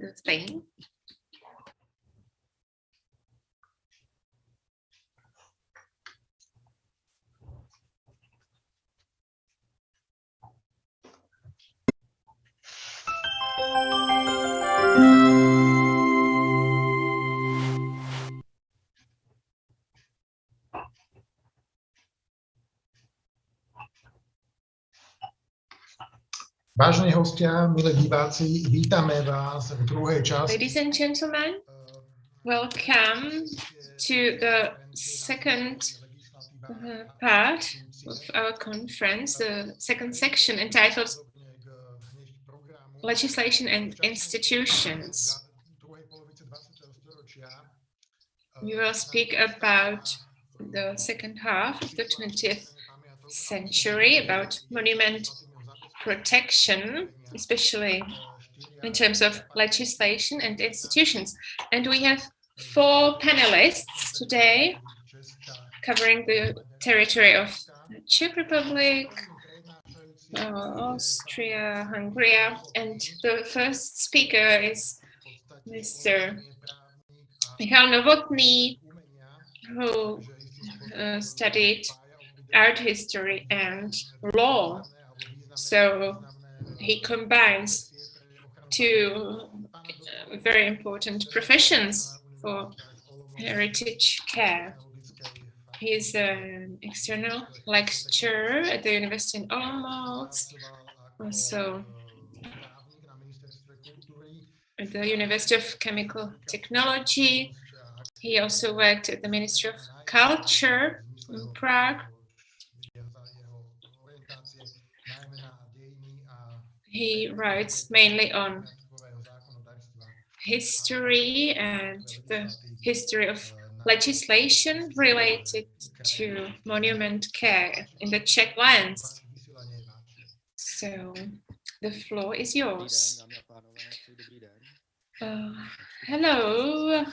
the thing. Vážení hostia, milí diváci, vítame vás v druhej časti. Ladies and gentlemen, welcome to the second part of our conference, the second section entitled Legislation and Institutions. We will speak about the second half of the 20th century, about monument protection, especially in terms of legislation and institutions. And we have 4 panelists today covering the territory of the Czech Republic, Austria, Hungary, and the first speaker is Mr. Michal Novotný, who studied art history and law. So he combines 2 very important professions for heritage care. He's an external lecturer at the University in Olomouc, also at the University of Chemical Technology. He also worked at the Ministry of Culture in Prague. He writes mainly on history and the history of legislation related to monument care in the Czech lands. So the floor is yours. Hello,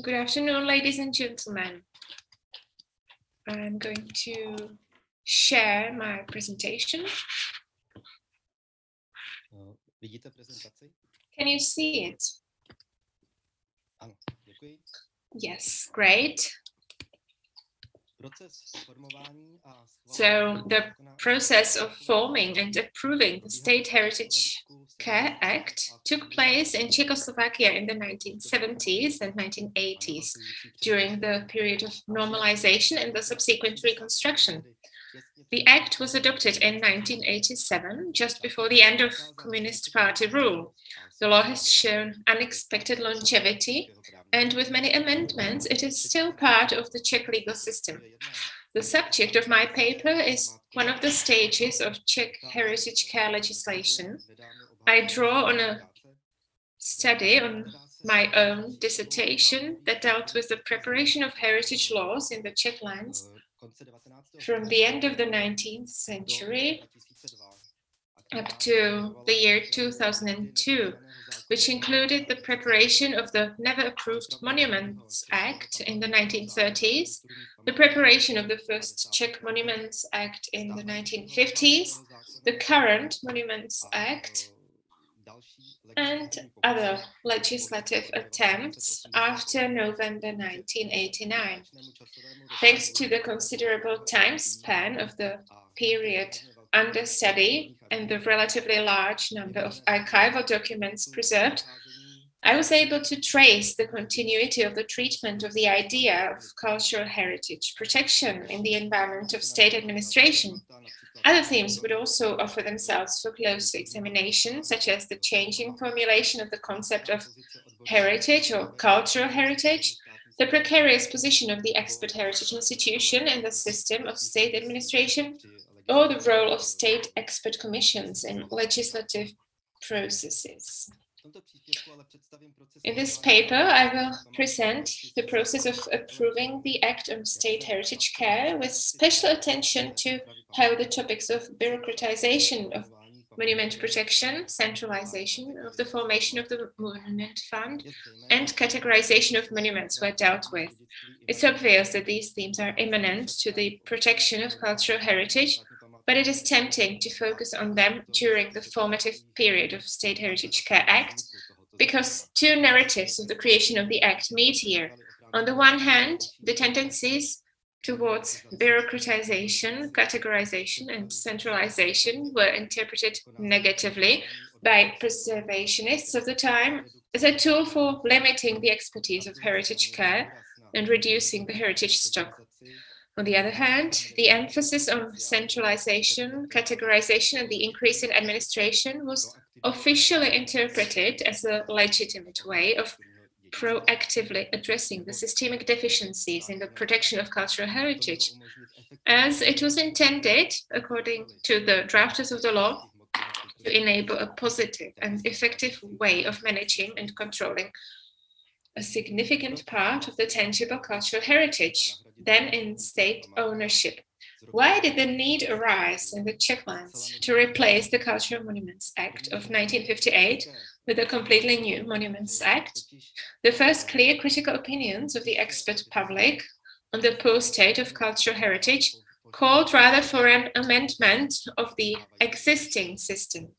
good afternoon, ladies and gentlemen. I'm going to share my presentation. Can you see it? Yes, great. So the process of forming and approving the State Heritage Care Act took place in Czechoslovakia in the 1970s and 1980s during the period of normalization and the subsequent reconstruction. The act was adopted in 1987, just before the end of Communist Party rule. The law has shown unexpected longevity, and with many amendments, it is still part of the Czech legal system. The subject of my paper is one of the stages of Czech heritage care legislation. I draw on a study on my own dissertation that dealt with the preparation of heritage laws in the Czech lands from the end of the 19th century up to the year 2002, which included the preparation of the Never Approved Monuments Act in the 1930s, the preparation of the first Czech Monuments Act in the 1950s, the current Monuments Act, and other legislative attempts after November 1989. Thanks to the considerable time span of the period under study and the relatively large number of archival documents preserved, I was able to trace the continuity of the treatment of the idea of cultural heritage protection in the environment of state administration. Other themes would also offer themselves for closer examination, such as the changing formulation of the concept of heritage or cultural heritage, the precarious position of the expert heritage institution in the system of state administration, or the role of state expert commissions in legislative processes. In this paper, I will present the process of approving the Act on State Heritage Care with special attention to how the topics of bureaucratization of monument protection, centralization of the formation of the Monument Fund, and categorization of monuments were dealt with. It's obvious that these themes are immanent to the protection of cultural heritage, but it is tempting to focus on them during the formative period of State Heritage Care Act, because two narratives of the creation of the act meet here. On the one hand, the tendencies towards bureaucratization, categorization, and centralization were interpreted negatively by preservationists of the time as a tool for limiting the expertise of heritage care and reducing the heritage stock. On the other hand, the emphasis on centralization, categorization, and the increase in administration was officially interpreted as a legitimate way of proactively addressing the systemic deficiencies in the protection of cultural heritage, as it was intended, according to the drafters of the law, to enable a positive and effective way of managing and controlling a significant part of the tangible cultural heritage, then in state ownership. Why did the need arise in the Czech lands to replace the Cultural Monuments Act of 1958 with a completely new Monuments Act? The first clear critical opinions of the expert public on the poor state of cultural heritage called rather for an amendment of the existing system.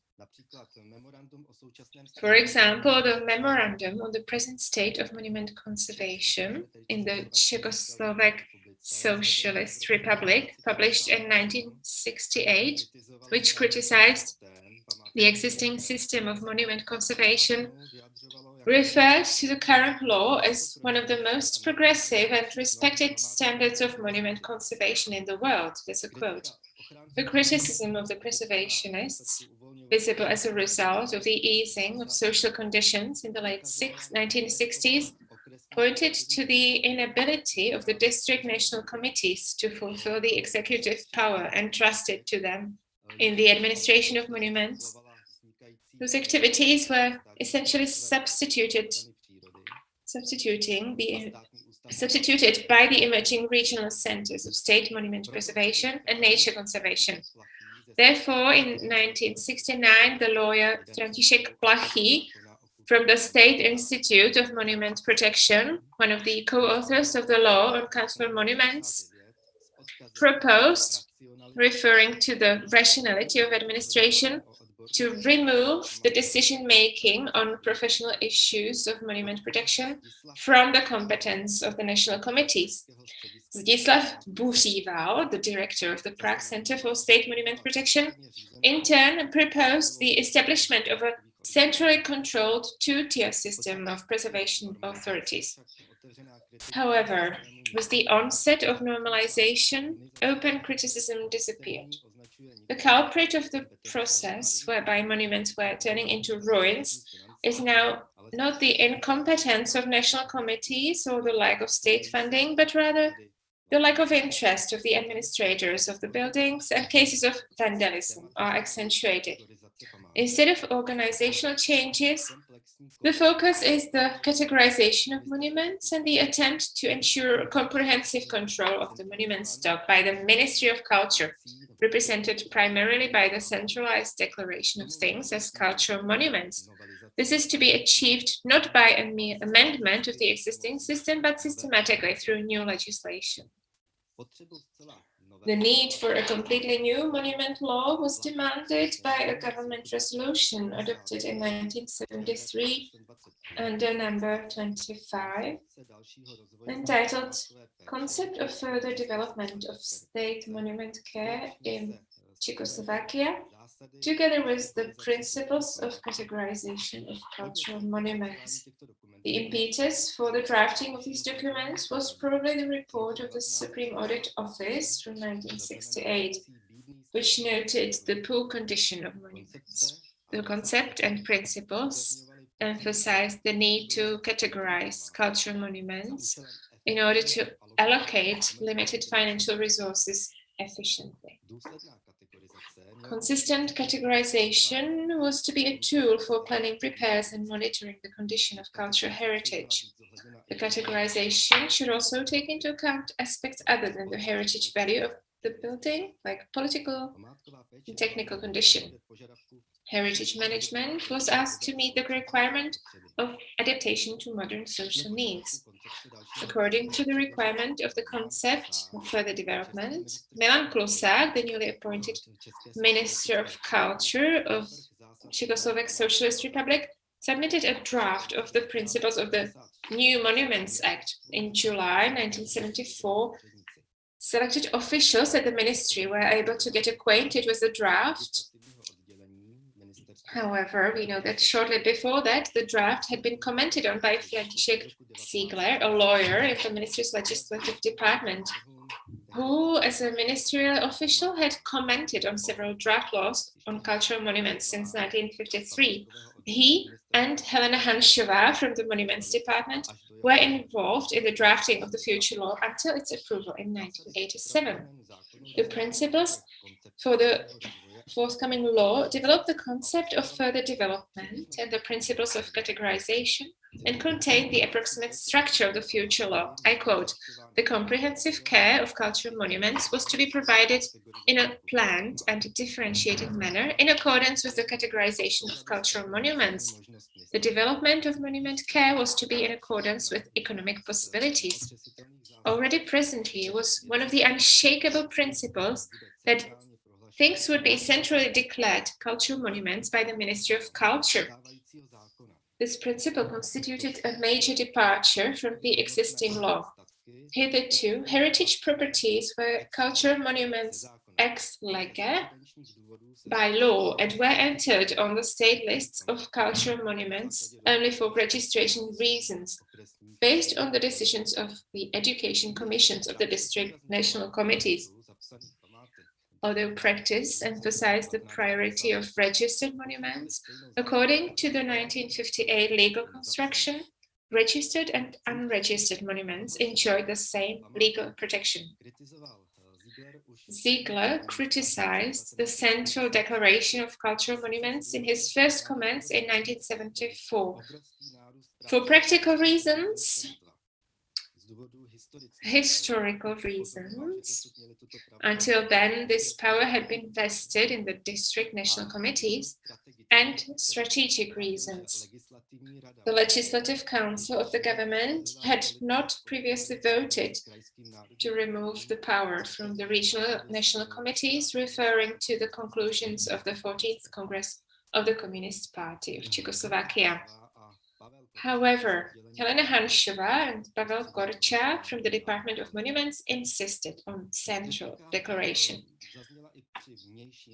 For example, the memorandum on the present state of monument conservation in the Czechoslovak Socialist Republic, published in 1968, which criticized the existing system of monument conservation, referred to the current law as one of the most progressive and respected standards of monument conservation in the world. That's a quote. The criticism of the preservationists, visible as a result of the easing of social conditions in the late 1960s, pointed to the inability of the district national committees to fulfill the executive power entrusted to them in the administration of monuments. Those activities were essentially substituted by the emerging regional centers of state monument preservation and nature conservation. Therefore, in 1969, the lawyer František Plachý from the State Institute of Monument Protection, one of the co-authors of the law on cultural monuments, proposed, referring to the rationality of administration, to remove the decision-making on professional issues of monument protection from the competence of the national committees. Zdislav Buříval, the director of the Prague Center for State Monument Protection, in turn proposed the establishment of a centrally controlled two-tier system of preservation authorities. However, with the onset of normalization, open criticism disappeared. The culprit of the process whereby monuments were turning into ruins is now not the incompetence of national committees or the lack of state funding, but rather the lack of interest of the administrators of the buildings, and cases of vandalism are accentuated. Instead of organizational changes, the focus is the categorization of monuments and the attempt to ensure comprehensive control of the monument stock by the Ministry of Culture, represented primarily by the centralized declaration of things as cultural monuments. This is to be achieved not by a mere amendment of the existing system, but systematically through new legislation. The need for a completely new monument law was demanded by a government resolution adopted in 1973 under number 25, entitled Concept of Further Development of State Monument Care in Czechoslovakia, together with the Principles of Categorization of Cultural Monuments. The impetus for the drafting of these documents was probably the report of the Supreme Audit Office from 1968, which noted the poor condition of monuments. The concept and principles emphasized the need to categorize cultural monuments in order to allocate limited financial resources efficiently. Consistent categorization was to be a tool for planning repairs and monitoring the condition of cultural heritage. The categorization should also take into account aspects other than the heritage value of the building, like political and technical condition. Heritage management was asked to meet the requirement of adaptation to modern social needs. According to the requirement of the concept of further development, Milan Klusák, the newly appointed Minister of Culture of Czechoslovak Socialist Republic, submitted a draft of the principles of the new Monuments Act. In July 1974, selected officials at the ministry were able to get acquainted with the draft. However, we know that shortly before that, the draft had been commented on by František Ziegler, a lawyer in the ministry's legislative department, who, as a ministerial official, had commented on several draft laws on cultural monuments since 1953. He and Helena Hanšová from the Monuments Department were involved in the drafting of the future law until its approval in 1987. The principles for the forthcoming law developed the concept of further development and the principles of categorization and contained the approximate structure of the future law. I quote, "The comprehensive care of cultural monuments was to be provided in a planned and differentiated manner in accordance with the categorization of cultural monuments. The development of monument care was to be in accordance with economic possibilities. Already presently was one of the unshakable principles that things would be centrally declared cultural monuments by the Ministry of Culture. This principle constituted a major departure from the existing law. Hitherto, heritage properties were cultural monuments ex lege by law and were entered on the state lists of cultural monuments only for registration reasons, based on the decisions of the education commissions of the district national committees. Although practice emphasized the priority of registered monuments, according to the 1958 legal construction, registered and unregistered monuments enjoyed the same legal protection. Ziegler criticized the Central Declaration of Cultural Monuments in his first comments in 1974. For practical reasons, historical reasons, until then this power had been vested in the district national committees, and strategic reasons. The Legislative Council of the government had not previously voted to remove the power from the regional national committees, referring to the conclusions of the 14th Congress of the Communist Party of Czechoslovakia. However, Helena Hanšová and Pavel Korča from the Department of Monuments insisted on central declaration.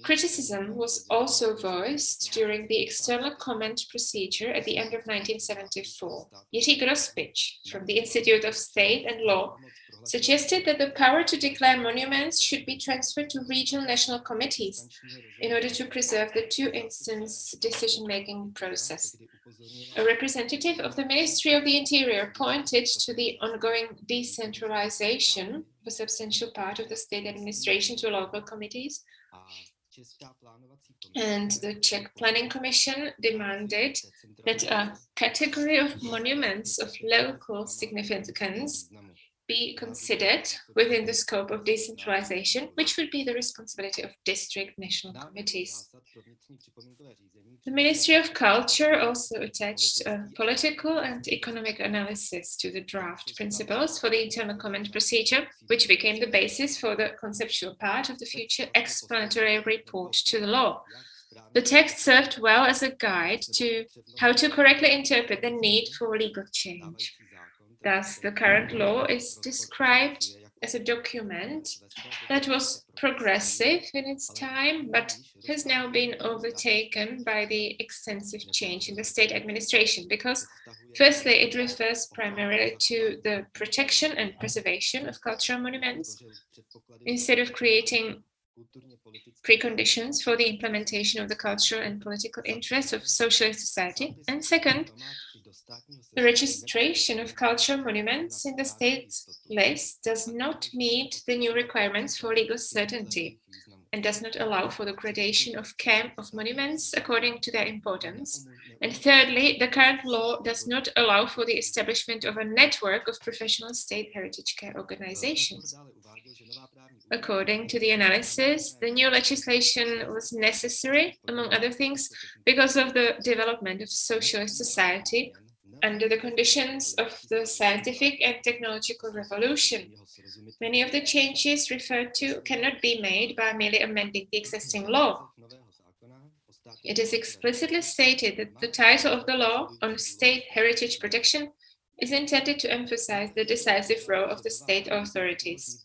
Criticism was also voiced during the external comment procedure at the end of 1974. Jiří Grospič from the Institute of State and Law suggested that the power to declare monuments should be transferred to regional national committees in order to preserve the two-instance decision-making process. A representative of the Ministry of the Interior pointed to the ongoing decentralization of a substantial part of the state administration to local committees, and the Czech Planning Commission demanded that a category of monuments of local significance be considered within the scope of decentralization, which would be the responsibility of district national committees. The Ministry of Culture also attached a political and economic analysis to the draft principles for the internal comment procedure, which became the basis for the conceptual part of the future explanatory report to the law. The text served well as a guide to how to correctly interpret the need for legal change. Thus, the current law is described as a document that was progressive in its time, but has now been overtaken by the extensive change in the state administration, because firstly, it refers primarily to the protection and preservation of cultural monuments, instead of creating preconditions for the implementation of the cultural and political interests of socialist society. And second, the registration of cultural monuments in the state list does not meet the new requirements for legal certainty and does not allow for the gradation of care of monuments according to their importance. And thirdly, the current law does not allow for the establishment of a network of professional state heritage care organizations. According to the analysis, the new legislation was necessary, among other things, because of the development of socialist society under the conditions of the scientific and technological revolution. Many of the changes referred to cannot be made by merely amending the existing law. It is explicitly stated that the title of the law on state heritage protection is intended to emphasize the decisive role of the state authorities.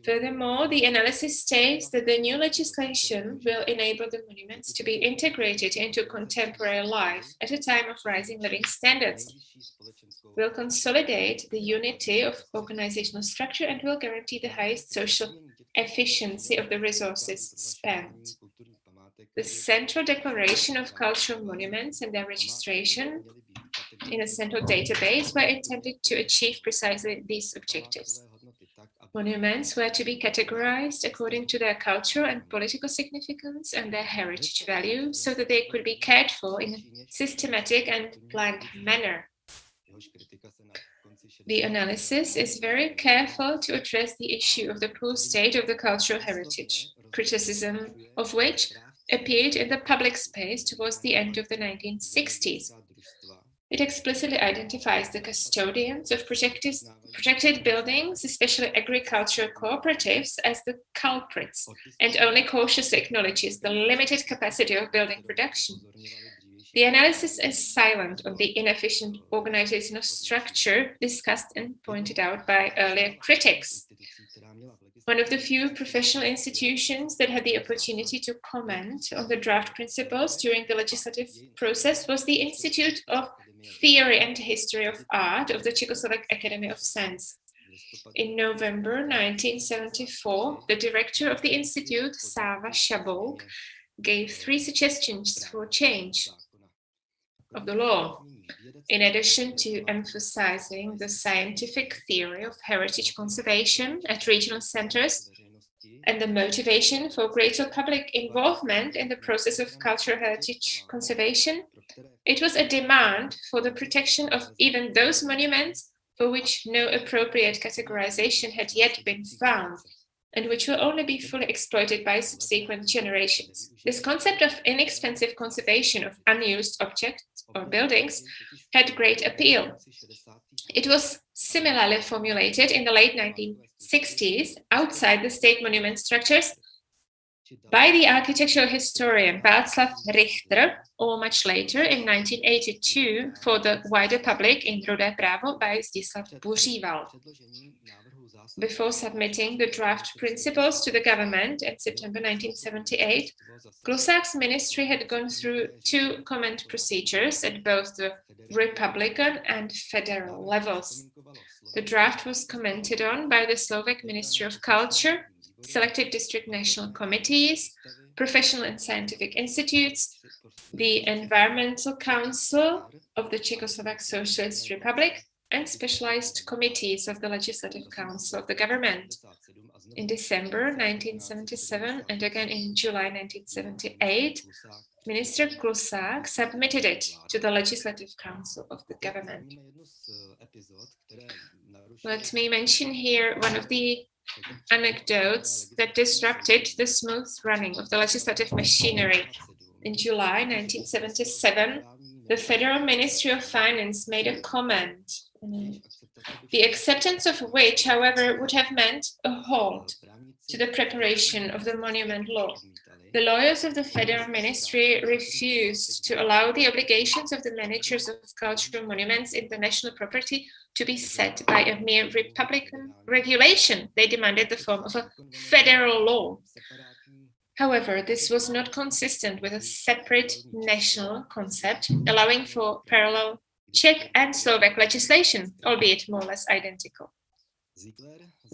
Furthermore, the analysis states that the new legislation will enable the monuments to be integrated into contemporary life at a time of rising living standards, will consolidate the unity of organizational structure, and will guarantee the highest social efficiency of the resources spent. The Central Declaration of Cultural Monuments and their registration in a central database were intended to achieve precisely these objectives. Monuments were to be categorized according to their cultural and political significance and their heritage value, so that they could be cared for in a systematic and planned manner. The analysis is very careful to address the issue of the poor state of the cultural heritage, criticism of which appeared in the public space towards the end of the 1960s. It explicitly identifies the custodians of protected buildings, especially agricultural cooperatives, as the culprits, and only cautiously acknowledges the limited capacity of building production. The analysis is silent on the inefficient organizational structure discussed and pointed out by earlier critics. One of the few professional institutions that had the opportunity to comment on the draft principles during the legislative process was the Institute of Theory and History of Art of the Czechoslovak Academy of Science. In November 1974, the director of the institute, Sáva Šabouk, gave 3 suggestions for change of the law. In addition to emphasizing the scientific theory of heritage conservation at regional centers and the motivation for greater public involvement in the process of cultural heritage conservation, it was a demand for the protection of even those monuments for which no appropriate categorization had yet been found, and which will only be fully exploited by subsequent generations. This concept of inexpensive conservation of unused objects or buildings had great appeal. It was similarly formulated in the late 1960s outside the state monument structures by the architectural historian Václav Richter, or much later in 1982 for the wider public in Rudé právo by Zdislav Buříval. Before submitting the draft principles to the government in September 1978, Klusák's ministry had gone through 2 comment procedures at both the Republican and federal levels. The draft was commented on by the Slovak Ministry of Culture, selected district national committees, professional and scientific institutes, the Environmental Council of the Czechoslovak Socialist Republic, and specialized committees of the Legislative Council of the government. In December 1977 and again in July 1978, Minister Klusák submitted it to the Legislative Council of the government. Let me mention here one of the anecdotes that disrupted the smooth running of the legislative machinery. In July 1977, the Federal Ministry of Finance made a comment, the acceptance of which, however, would have meant a halt to the preparation of the monument law. The lawyers of the Federal Ministry refused to allow the obligations of the managers of cultural monuments in the national property to be set by a mere Republican regulation. They demanded the form of a federal law. However, this was not consistent with a separate national concept, allowing for parallel Czech and Slovak legislation, albeit more or less identical.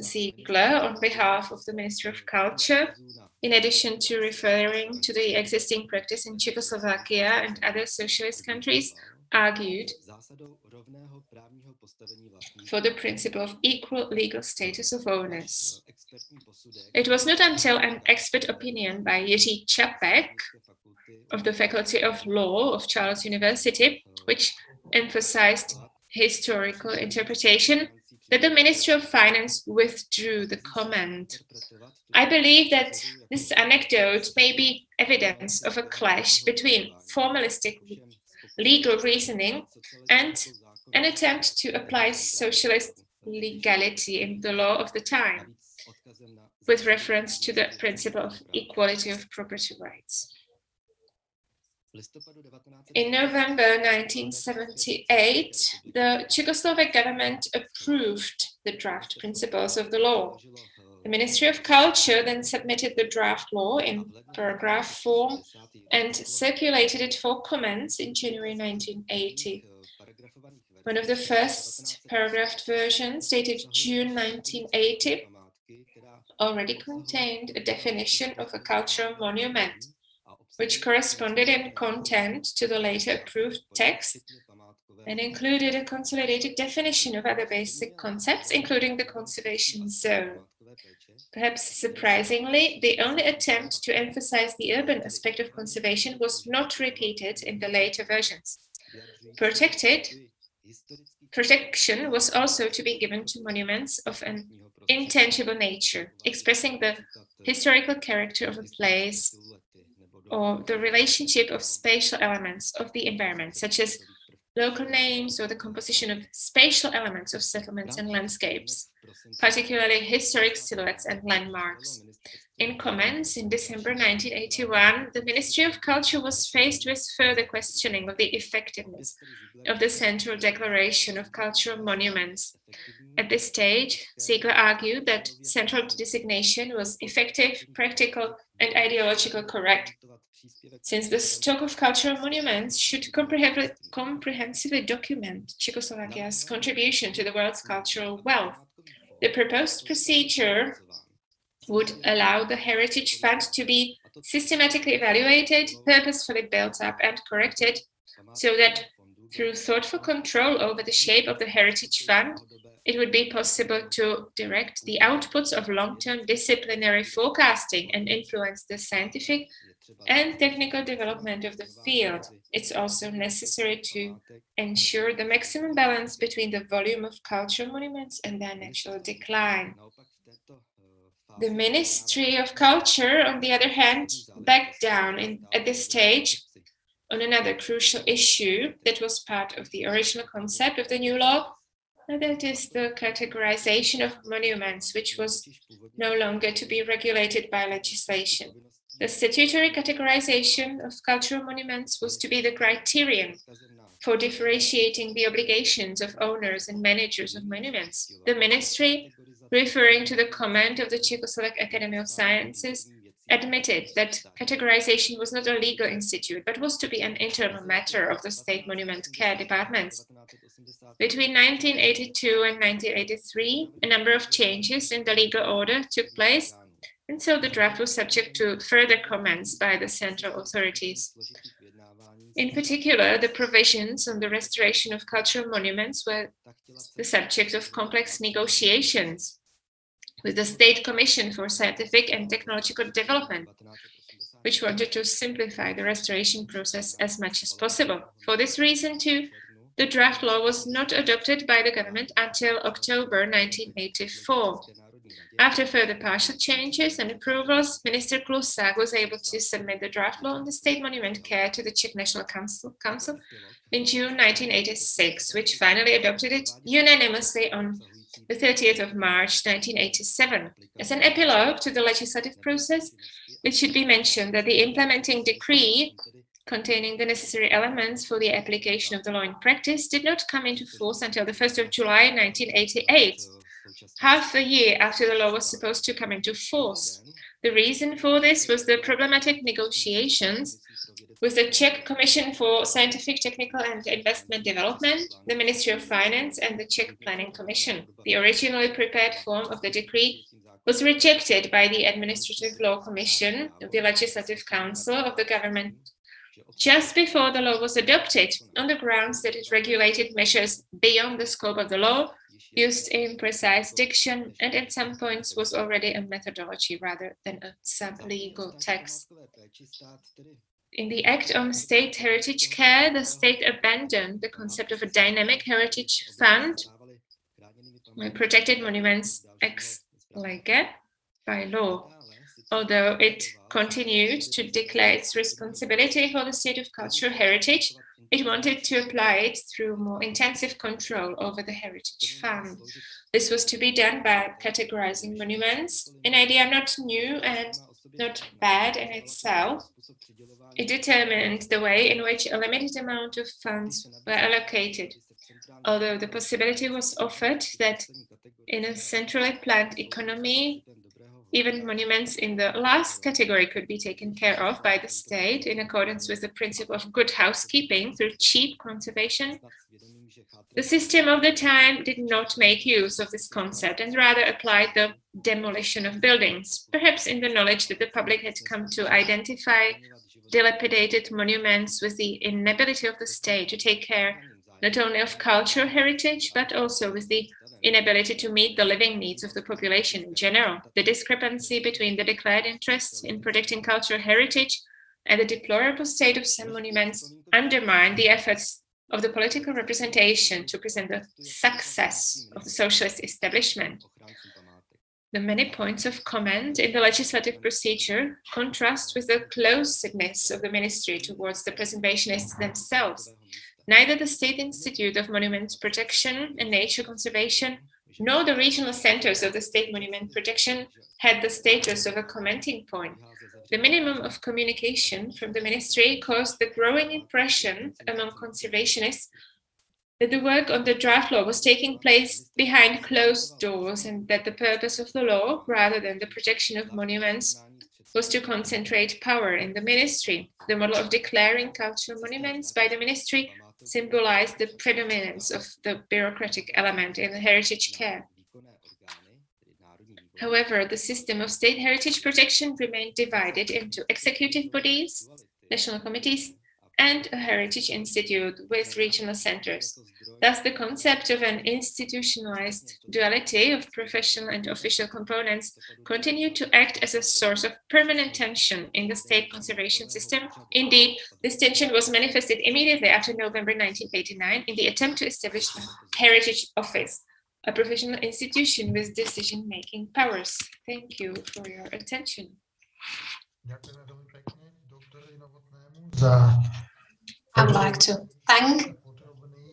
Ziegler, on behalf of the Ministry of Culture, in addition to referring to the existing practice in Czechoslovakia and other socialist countries, argued for the principle of equal legal status of owners. It was not until an expert opinion by Jiří Čapek of the Faculty of Law of Charles University, which emphasized historical interpretation, that the Ministry of Finance withdrew the comment. I believe that this anecdote may be evidence of a clash between formalistic legal reasoning and an attempt to apply socialist legality in the law of the time, with reference to the principle of equality of property rights. In November 1978, the Czechoslovak government approved the draft principles of the law. The Ministry of Culture then submitted the draft law in paragraph form and circulated it for comments in January 1980. One of the first paragraphed versions, dated June 1980, already contained a definition of a cultural monument, which corresponded in content to the later approved text and included a consolidated definition of other basic concepts, including the conservation zone. Perhaps surprisingly, the only attempt to emphasize the urban aspect of conservation was not repeated in the later versions. Protection was also to be given to monuments of an intangible nature, expressing the historical character of a place or the relationship of spatial elements of the environment, such as local names or the composition of spatial elements of settlements and landscapes, particularly historic silhouettes and landmarks. In comments in December 1981, the Ministry of Culture was faced with further questioning of the effectiveness of the Central Declaration of Cultural Monuments. At this stage, Ziegler argued that central designation was effective, practical, and ideologically correct, since the stock of cultural monuments should comprehensively document Czechoslovakia's contribution to the world's cultural wealth. The proposed procedure would allow the Heritage Fund to be systematically evaluated, purposefully built up and corrected, so that through thoughtful control over the shape of the Heritage Fund, it would be possible to direct the outputs of long-term disciplinary forecasting and influence the scientific and technical development of the field. It's also necessary to ensure the maximum balance between the volume of cultural monuments and their natural decline. The Ministry of Culture, on the other hand, backed down at this stage on another crucial issue that was part of the original concept of the new law, and that is the categorization of monuments, which was no longer to be regulated by legislation. The statutory categorization of cultural monuments was to be the criterion for differentiating the obligations of owners and managers of monuments. The ministry, referring to the comment of the Czechoslovak Academy of Sciences, admitted that categorization was not a legal institute, but was to be an internal matter of the state monument care departments. Between 1982 and 1983, a number of changes in the legal order took place, and so the draft was subject to further comments by the central authorities. In particular, the provisions on the restoration of cultural monuments were the subject of complex negotiations with the State Commission for Scientific and Technological Development, which wanted to simplify the restoration process as much as possible. For this reason, too, the draft law was not adopted by the government until October 1984. After further partial changes and approvals, Minister Klusák was able to submit the draft law on the state monument care to the Czech National Council in June 1986, which finally adopted it unanimously on the 30th of March 1987. As an epilogue to the legislative process, it should be mentioned that the implementing decree containing the necessary elements for the application of the law in practice did not come into force until the 1st of July 1988. Half a year after the law was supposed to come into force. The reason for this was the problematic negotiations with the Czech Commission for Scientific, Technical and Investment Development, the Ministry of Finance and the Czech Planning Commission. The originally prepared form of the decree was rejected by the Administrative Law Commission of the Legislative Council of the government just before the law was adopted, on the grounds that it regulated measures beyond the scope of the law, used imprecise diction, and at some points was already a methodology rather than a sub-legal text. In the Act on State Heritage Care, the state abandoned the concept of a dynamic heritage fund, protected monuments ex lege by law, although it continued to declare its responsibility for the state of cultural heritage. It wanted to apply it through more intensive control over the Heritage Fund. This was to be done by categorizing monuments, an idea not new and not bad in itself. It determined the way in which a limited amount of funds were allocated, although the possibility was offered that in a centrally planned economy, even monuments in the last category could be taken care of by the state in accordance with the principle of good housekeeping through cheap conservation. The system of the time did not make use of this concept and rather applied the demolition of buildings, perhaps in the knowledge that the public had come to identify dilapidated monuments with the inability of the state to take care not only of cultural heritage, but also with the inability to meet the living needs of the population in general. The discrepancy between the declared interests in protecting cultural heritage and the deplorable state of some monuments undermined the efforts of the political representation to present the success of the socialist establishment. The many points of comment in the legislative procedure contrast with the closedness of the ministry towards the preservationists themselves. Neither the State Institute of Monuments Protection and Nature Conservation nor the regional centers of the State Monument Protection had the status of a commenting point. The minimum of communication from the ministry caused the growing impression among conservationists that the work on the draft law was taking place behind closed doors and that the purpose of the law, rather than the protection of monuments, was to concentrate power in the ministry. The model of declaring cultural monuments by the ministry symbolized the predominance of the bureaucratic element in the heritage care. However, the system of state heritage protection remained divided into executive bodies, national committees, and a heritage institute with regional centers. Thus, the concept of an institutionalized duality of professional and official components continued to act as a source of permanent tension in the state conservation system. Indeed, this tension was manifested immediately after November 1989 in the attempt to establish a heritage office, a professional institution with decision-making powers. Thank you for your attention. I would like to thank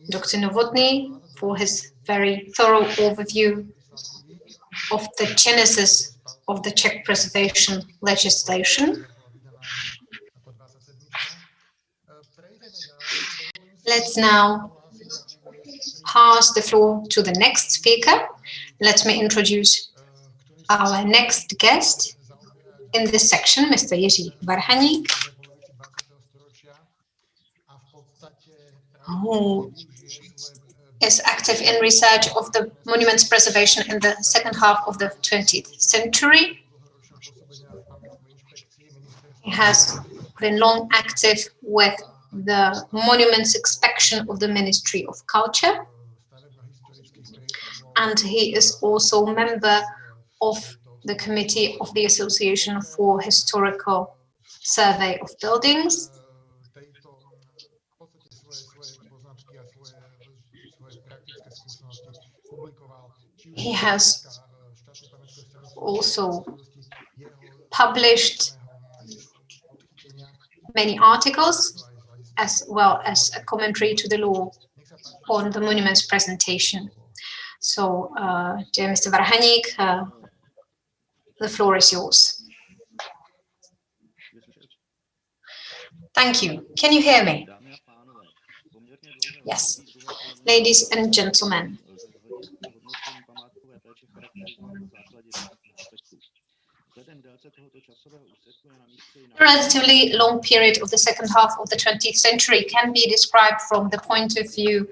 Dr. Novotný for his very thorough overview of the genesis of the Czech preservation legislation. Let's now pass the floor to the next speaker. Let me introduce our next guest in this section, Mr. Jiří Varhaník, who is active in research of the monuments preservation in the second half of the 20th century. He has been long active with the monuments inspection of the Ministry of Culture, and he is also a member of the committee of the Association for Historical Survey of Buildings. He has also published many articles as well as a commentary to the law on the monuments presentation. So, dear Mr. Varhaník, the floor is yours. Thank you. Can you hear me? Yes. Ladies and gentlemen, a relatively long period of the second half of the 20th century can be described from the point of view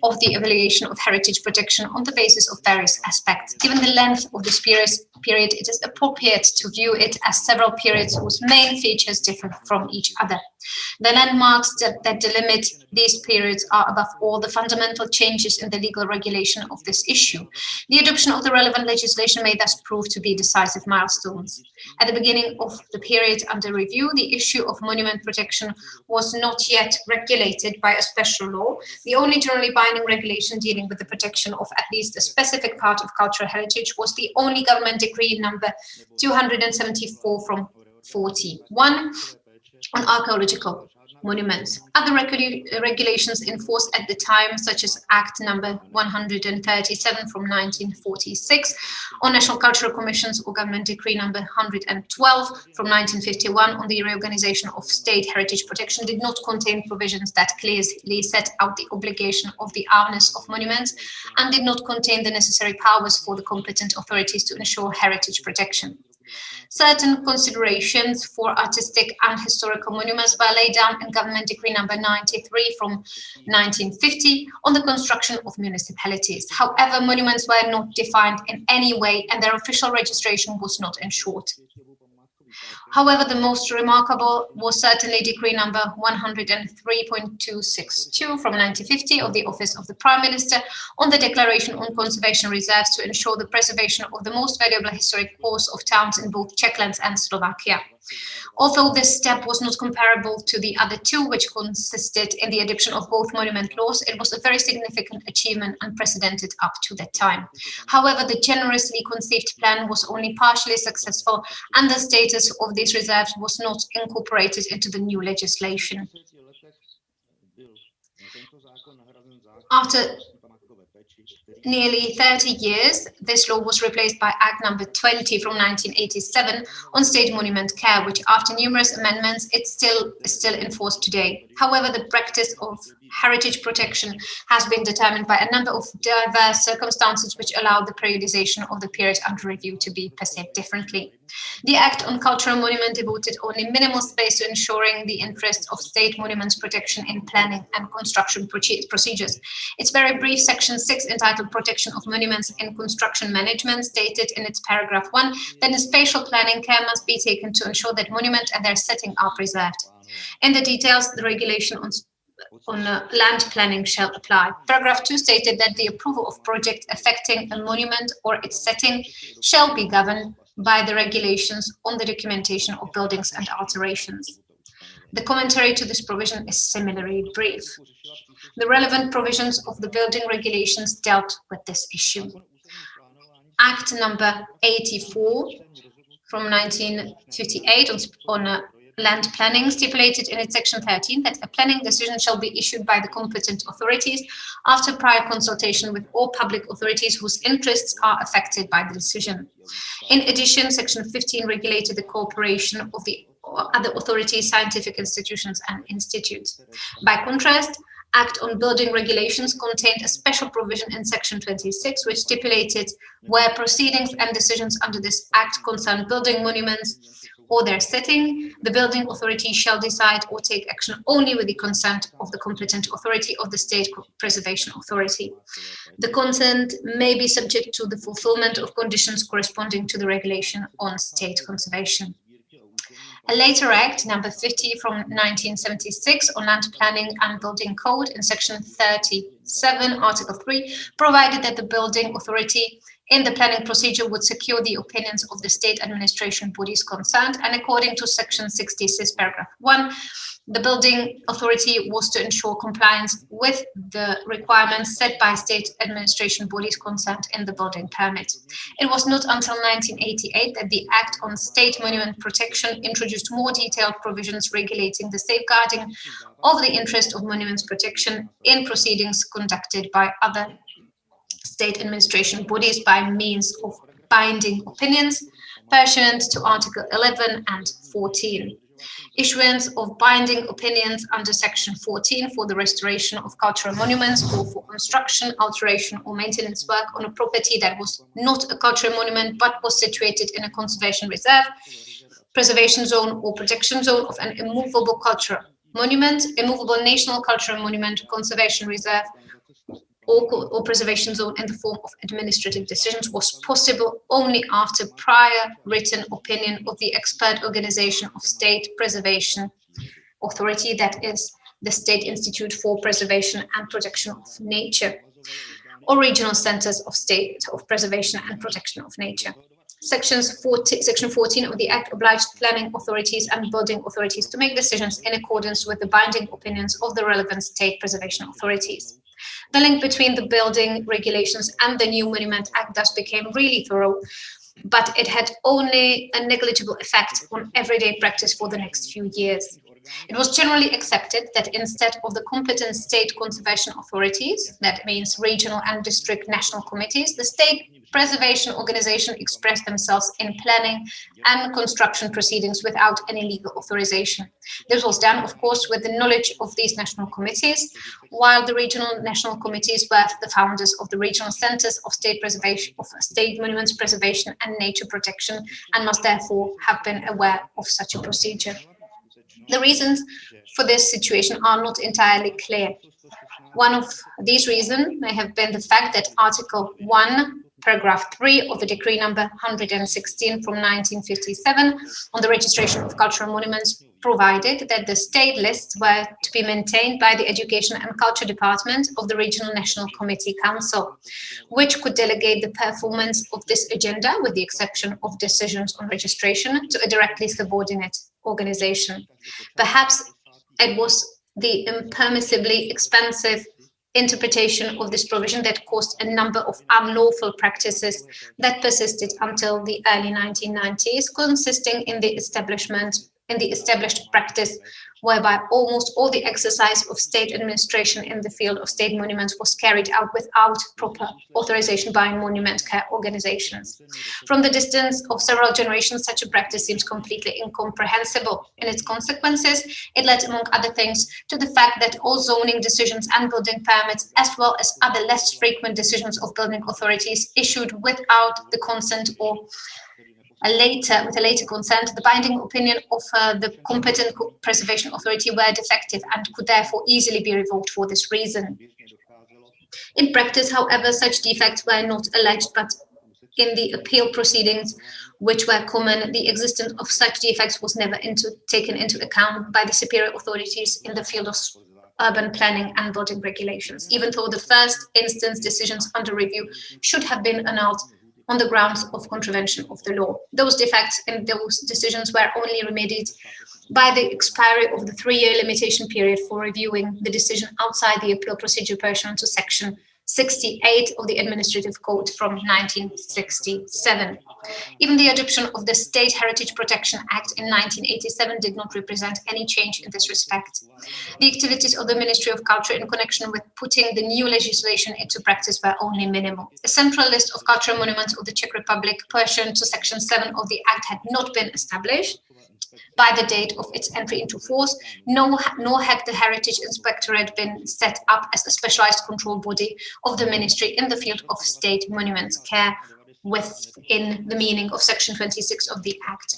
of the evaluation of heritage protection on the basis of various aspects. Given the length of this period, it is appropriate to view it as several periods whose main features differ from each other. The landmarks that delimit these periods are, above all, the fundamental changes in the legal regulation of this issue. The adoption of the relevant legislation may thus prove to be decisive milestones. At the beginning of the period under review, the issue of monument protection was not yet regulated by a special law. The only generally binding regulation dealing with the protection of at least a specific part of cultural heritage was the only government decree number 274 from 41 on archaeological monuments. Other regulations in force at the time, such as Act number 137 from 1946 on National Cultural Commissions or Government Decree number 112 from 1951 on the reorganization of state heritage protection, did not contain provisions that clearly set out the obligation of the owners of monuments and did not contain the necessary powers for the competent authorities to ensure heritage protection. Certain considerations for artistic and historical monuments were laid down in Government Decree number 93 from 1950 on the construction of municipalities. However, monuments were not defined in any way and their official registration was not ensured. However, the most remarkable was certainly Decree number 103.262 from 1950 of the Office of the Prime Minister on the Declaration on Conservation Reserves to ensure the preservation of the most valuable historic cores of towns in both Czechlands and Slovakia. Although this step was not comparable to the other two, which consisted in the adoption of both monument laws, it was a very significant achievement unprecedented up to that time. However, the generously conceived plan was only partially successful and the status of these reserves was not incorporated into the new legislation. After nearly 30 years, this law was replaced by Act number 20 from 1987 on state monument care, which after numerous amendments, is still in force today. However, the practice of heritage protection has been determined by a number of diverse circumstances which allow the periodization of the period under review to be perceived differently. The Act on Cultural Monument devoted only minimal space to ensuring the interests of state monuments protection in planning and construction procedures. Its very brief Section 6 entitled Protection of Monuments in Construction Management stated in its paragraph 1 that in spatial planning care must be taken to ensure that monuments and their setting are preserved. In the details, the regulation on land planning shall apply. Paragraph 2 stated that the approval of project affecting a monument or its setting shall be governed by the regulations on the documentation of buildings and alterations. The commentary to this provision is similarly brief. The relevant provisions of the building regulations dealt with this issue. Act number 84 from 1958 on land planning stipulated in its section 13 that a planning decision shall be issued by the competent authorities after prior consultation with all public authorities whose interests are affected by the decision. In addition, section 15 regulated the cooperation of the other authorities, scientific institutions and institutes. By contrast, Act on Building Regulations contained a special provision in section 26 which stipulated where proceedings and decisions under this act concern building monuments or their setting, the building authority shall decide or take action only with the consent of the competent authority of the State Preservation Authority. The consent may be subject to the fulfillment of conditions corresponding to the regulation on state conservation. A later act, number 50 from 1976 on land planning and building code in section 37, article 3, provided that the building authority in the planning procedure would secure the opinions of the state administration bodies concerned, and according to section 66, paragraph 1, the building authority was to ensure compliance with the requirements set by state administration bodies concerned in the building permit. It was not until 1988 that the Act on State Monument Protection introduced more detailed provisions regulating the safeguarding of the interest of monuments protection in proceedings conducted by other state administration bodies by means of binding opinions pursuant to Article 11 and 14. Issuance of binding opinions under Section 14 for the restoration of cultural monuments or for construction, alteration or maintenance work on a property that was not a cultural monument but was situated in a conservation reserve, preservation zone or protection zone of an immovable cultural monument, immovable national cultural monument, conservation reserve, or preservation zone in the form of administrative decisions was possible only after prior written opinion of the expert organization of State Preservation Authority, that is, the State Institute for Preservation and Protection of Nature, or regional centers of state of preservation and protection of nature. Section 14 of the Act obliged planning authorities and building authorities to make decisions in accordance with the binding opinions of the relevant state preservation authorities. The link between the building regulations and the new Monument Act thus became really thorough, but it had only a negligible effect on everyday practice for the next few years. It was generally accepted that instead of the competent state conservation authorities, that means regional and district national committees, the state preservation organization expressed themselves in planning and construction proceedings without any legal authorization. This was done, of course, with the knowledge of these national committees, while the regional national committees were the founders of the regional centers of state preservation, of state monuments preservation and nature protection, and must therefore have been aware of such a procedure. The reasons for this situation are not entirely clear. One of these reasons may have been the fact that Article 1, Paragraph 3 of the Decree number 116 from 1957 on the registration of cultural monuments provided that the state lists were to be maintained by the Education and Culture Department of the Regional National Committee Council, which could delegate the performance of this agenda, with the exception of decisions on registration, to a directly subordinate organization. Perhaps it was the impermissibly expensive interpretation of this provision that caused a number of unlawful practices that persisted until the early 1990s, consisting in the established practice whereby almost all the exercise of state administration in the field of state monuments was carried out without proper authorization by monument care organizations. From the distance of several generations, such a practice seems completely incomprehensible. In its consequences, it led, among other things, to the fact that all zoning decisions and building permits, as well as other less frequent decisions of building authorities issued without the consent or with a later consent, the binding opinion of the competent preservation authority were defective and could therefore easily be revoked for this reason. In practice, however, such defects were not alleged, but in the appeal proceedings, which were common, the existence of such defects was never taken into account by the superior authorities in the field of urban planning and building regulations, even though the first instance decisions under review should have been annulled on the grounds of contravention of the law. Those defects in those decisions were only remedied by the expiry of the 3-year limitation period for reviewing the decision outside the appeal procedure pursuant to Section 68 of the Administrative Code from 1967. Even the adoption of the State Heritage Protection Act in 1987 did not represent any change in this respect. The activities of the Ministry of Culture in connection with putting the new legislation into practice were only minimal. A central list of cultural monuments of the Czech Republic pursuant to Section 7 of the Act had not been established by the date of its entry into force, nor had the Heritage Inspectorate been set up as a specialized control body of the ministry in the field of state monuments care within the meaning of Section 26 of the Act.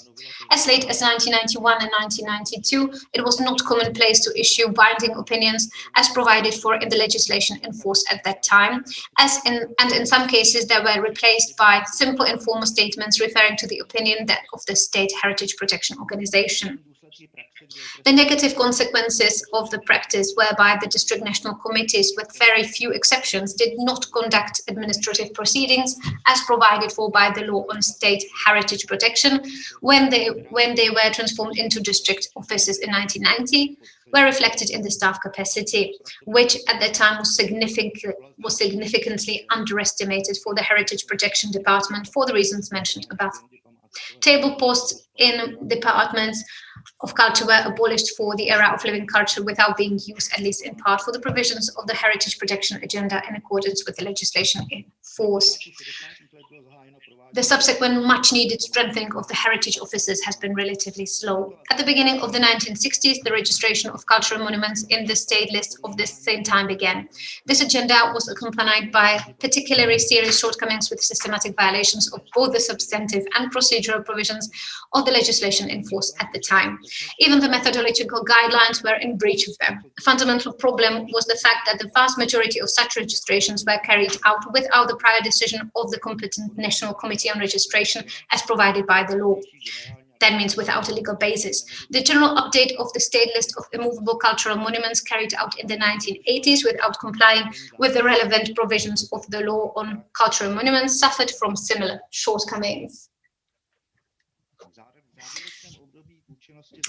As late as 1991 and 1992, it was not commonplace to issue binding opinions as provided for in the legislation in force at that time, and in some cases they were replaced by simple informal statements referring to the opinion of the State Heritage Protection Organization. The negative consequences of the practice whereby the district national committees, with very few exceptions, did not conduct administrative proceedings as provided for by the law on state heritage protection when they were transformed into district offices in 1990, were reflected in the staff capacity, which at that time was significantly underestimated for the Heritage Protection Department for the reasons mentioned above. Table posts in departments of culture were abolished for the era of living culture without being used, at least in part, for the provisions of the heritage protection agenda in accordance with the legislation in force. The subsequent much-needed strengthening of the heritage offices has been relatively slow. At the beginning of the 1960s, the registration of cultural monuments in the state list of this same time began. This agenda was accompanied by particularly serious shortcomings with systematic violations of both the substantive and procedural provisions of the legislation in force at the time. Even the methodological guidelines were in breach of them. The fundamental problem was the fact that the vast majority of such registrations were carried out without the prior decision of the competent National Committee on Registration as provided by the law. That means without a legal basis. The general update of the state list of immovable cultural monuments carried out in the 1980s without complying with the relevant provisions of the law on cultural monuments suffered from similar shortcomings.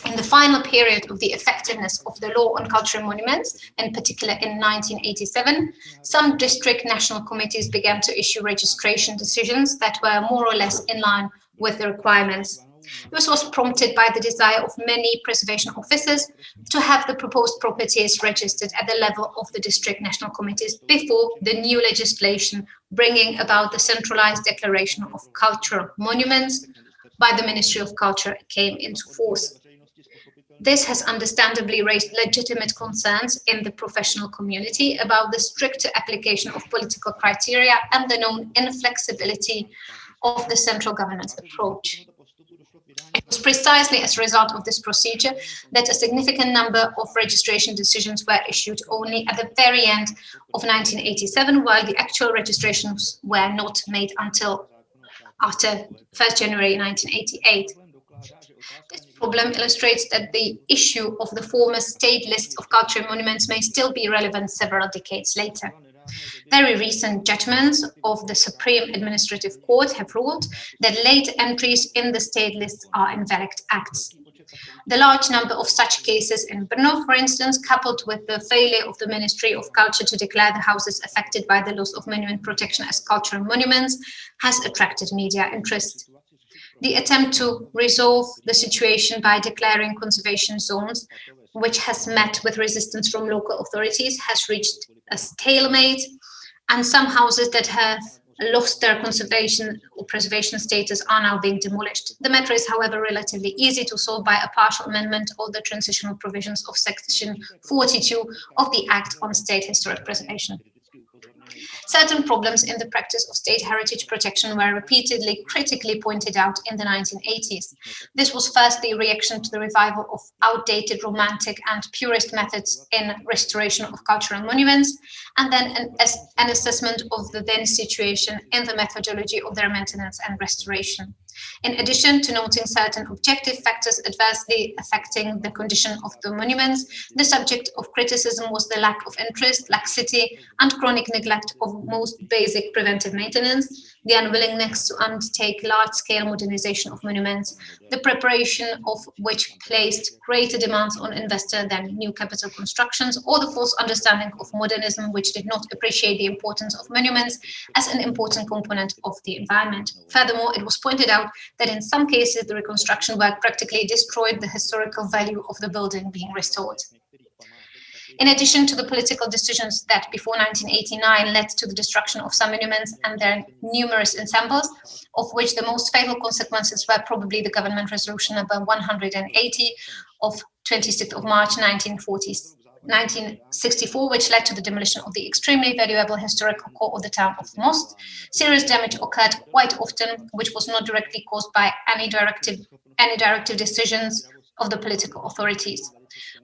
In the final period of the effectiveness of the law on cultural monuments, in particular in 1987, some district national committees began to issue registration decisions that were more or less in line with the requirements. This was prompted by the desire of many preservation officers to have the proposed properties registered at the level of the district national committees before the new legislation bringing about the centralized declaration of cultural monuments by the Ministry of Culture came into force. This has understandably raised legitimate concerns in the professional community about the stricter application of political criteria and the known inflexibility of the central government's approach. It was precisely as a result of this procedure that a significant number of registration decisions were issued only at the very end of 1987, while the actual registrations were not made until after 1st January 1988. This problem illustrates that the issue of the former state list of cultural monuments may still be relevant several decades later. Very recent judgments of the Supreme Administrative Court have ruled that late entries in the state list are invalid acts. The large number of such cases in Brno, for instance, coupled with the failure of the Ministry of Culture to declare the houses affected by the loss of monument protection as cultural monuments, has attracted media interest. The attempt to resolve the situation by declaring conservation zones, which has met with resistance from local authorities, has reached a stalemate, and some houses that have lost their conservation or preservation status are now being demolished. The matter is, however, relatively easy to solve by a partial amendment of the transitional provisions of Section 42 of the Act on State Historic Preservation. Certain problems in the practice of state heritage protection were repeatedly critically pointed out in the 1980s. This was firstly a reaction to the revival of outdated, romantic and purist methods in restoration of cultural monuments, and then an assessment of the then situation in the methodology of their maintenance and restoration. In addition to noting certain objective factors adversely affecting the condition of the monuments, the subject of criticism was the lack of interest, laxity, and chronic neglect of most basic preventive maintenance, the unwillingness to undertake large-scale modernization of monuments, the preparation of which placed greater demands on investor than new capital constructions, or the false understanding of modernism, which did not appreciate the importance of monuments as an important component of the environment. Furthermore, it was pointed out that in some cases the reconstruction work practically destroyed the historical value of the building being restored. In addition to the political decisions that before 1989 led to the destruction of some monuments and their numerous ensembles, of which the most fatal consequences were probably the government resolution number 180 of 26th of March 1964, which led to the demolition of the extremely valuable historical core of the town of Most. Serious damage occurred quite often, which was not directly caused by any directive decisions of the political authorities.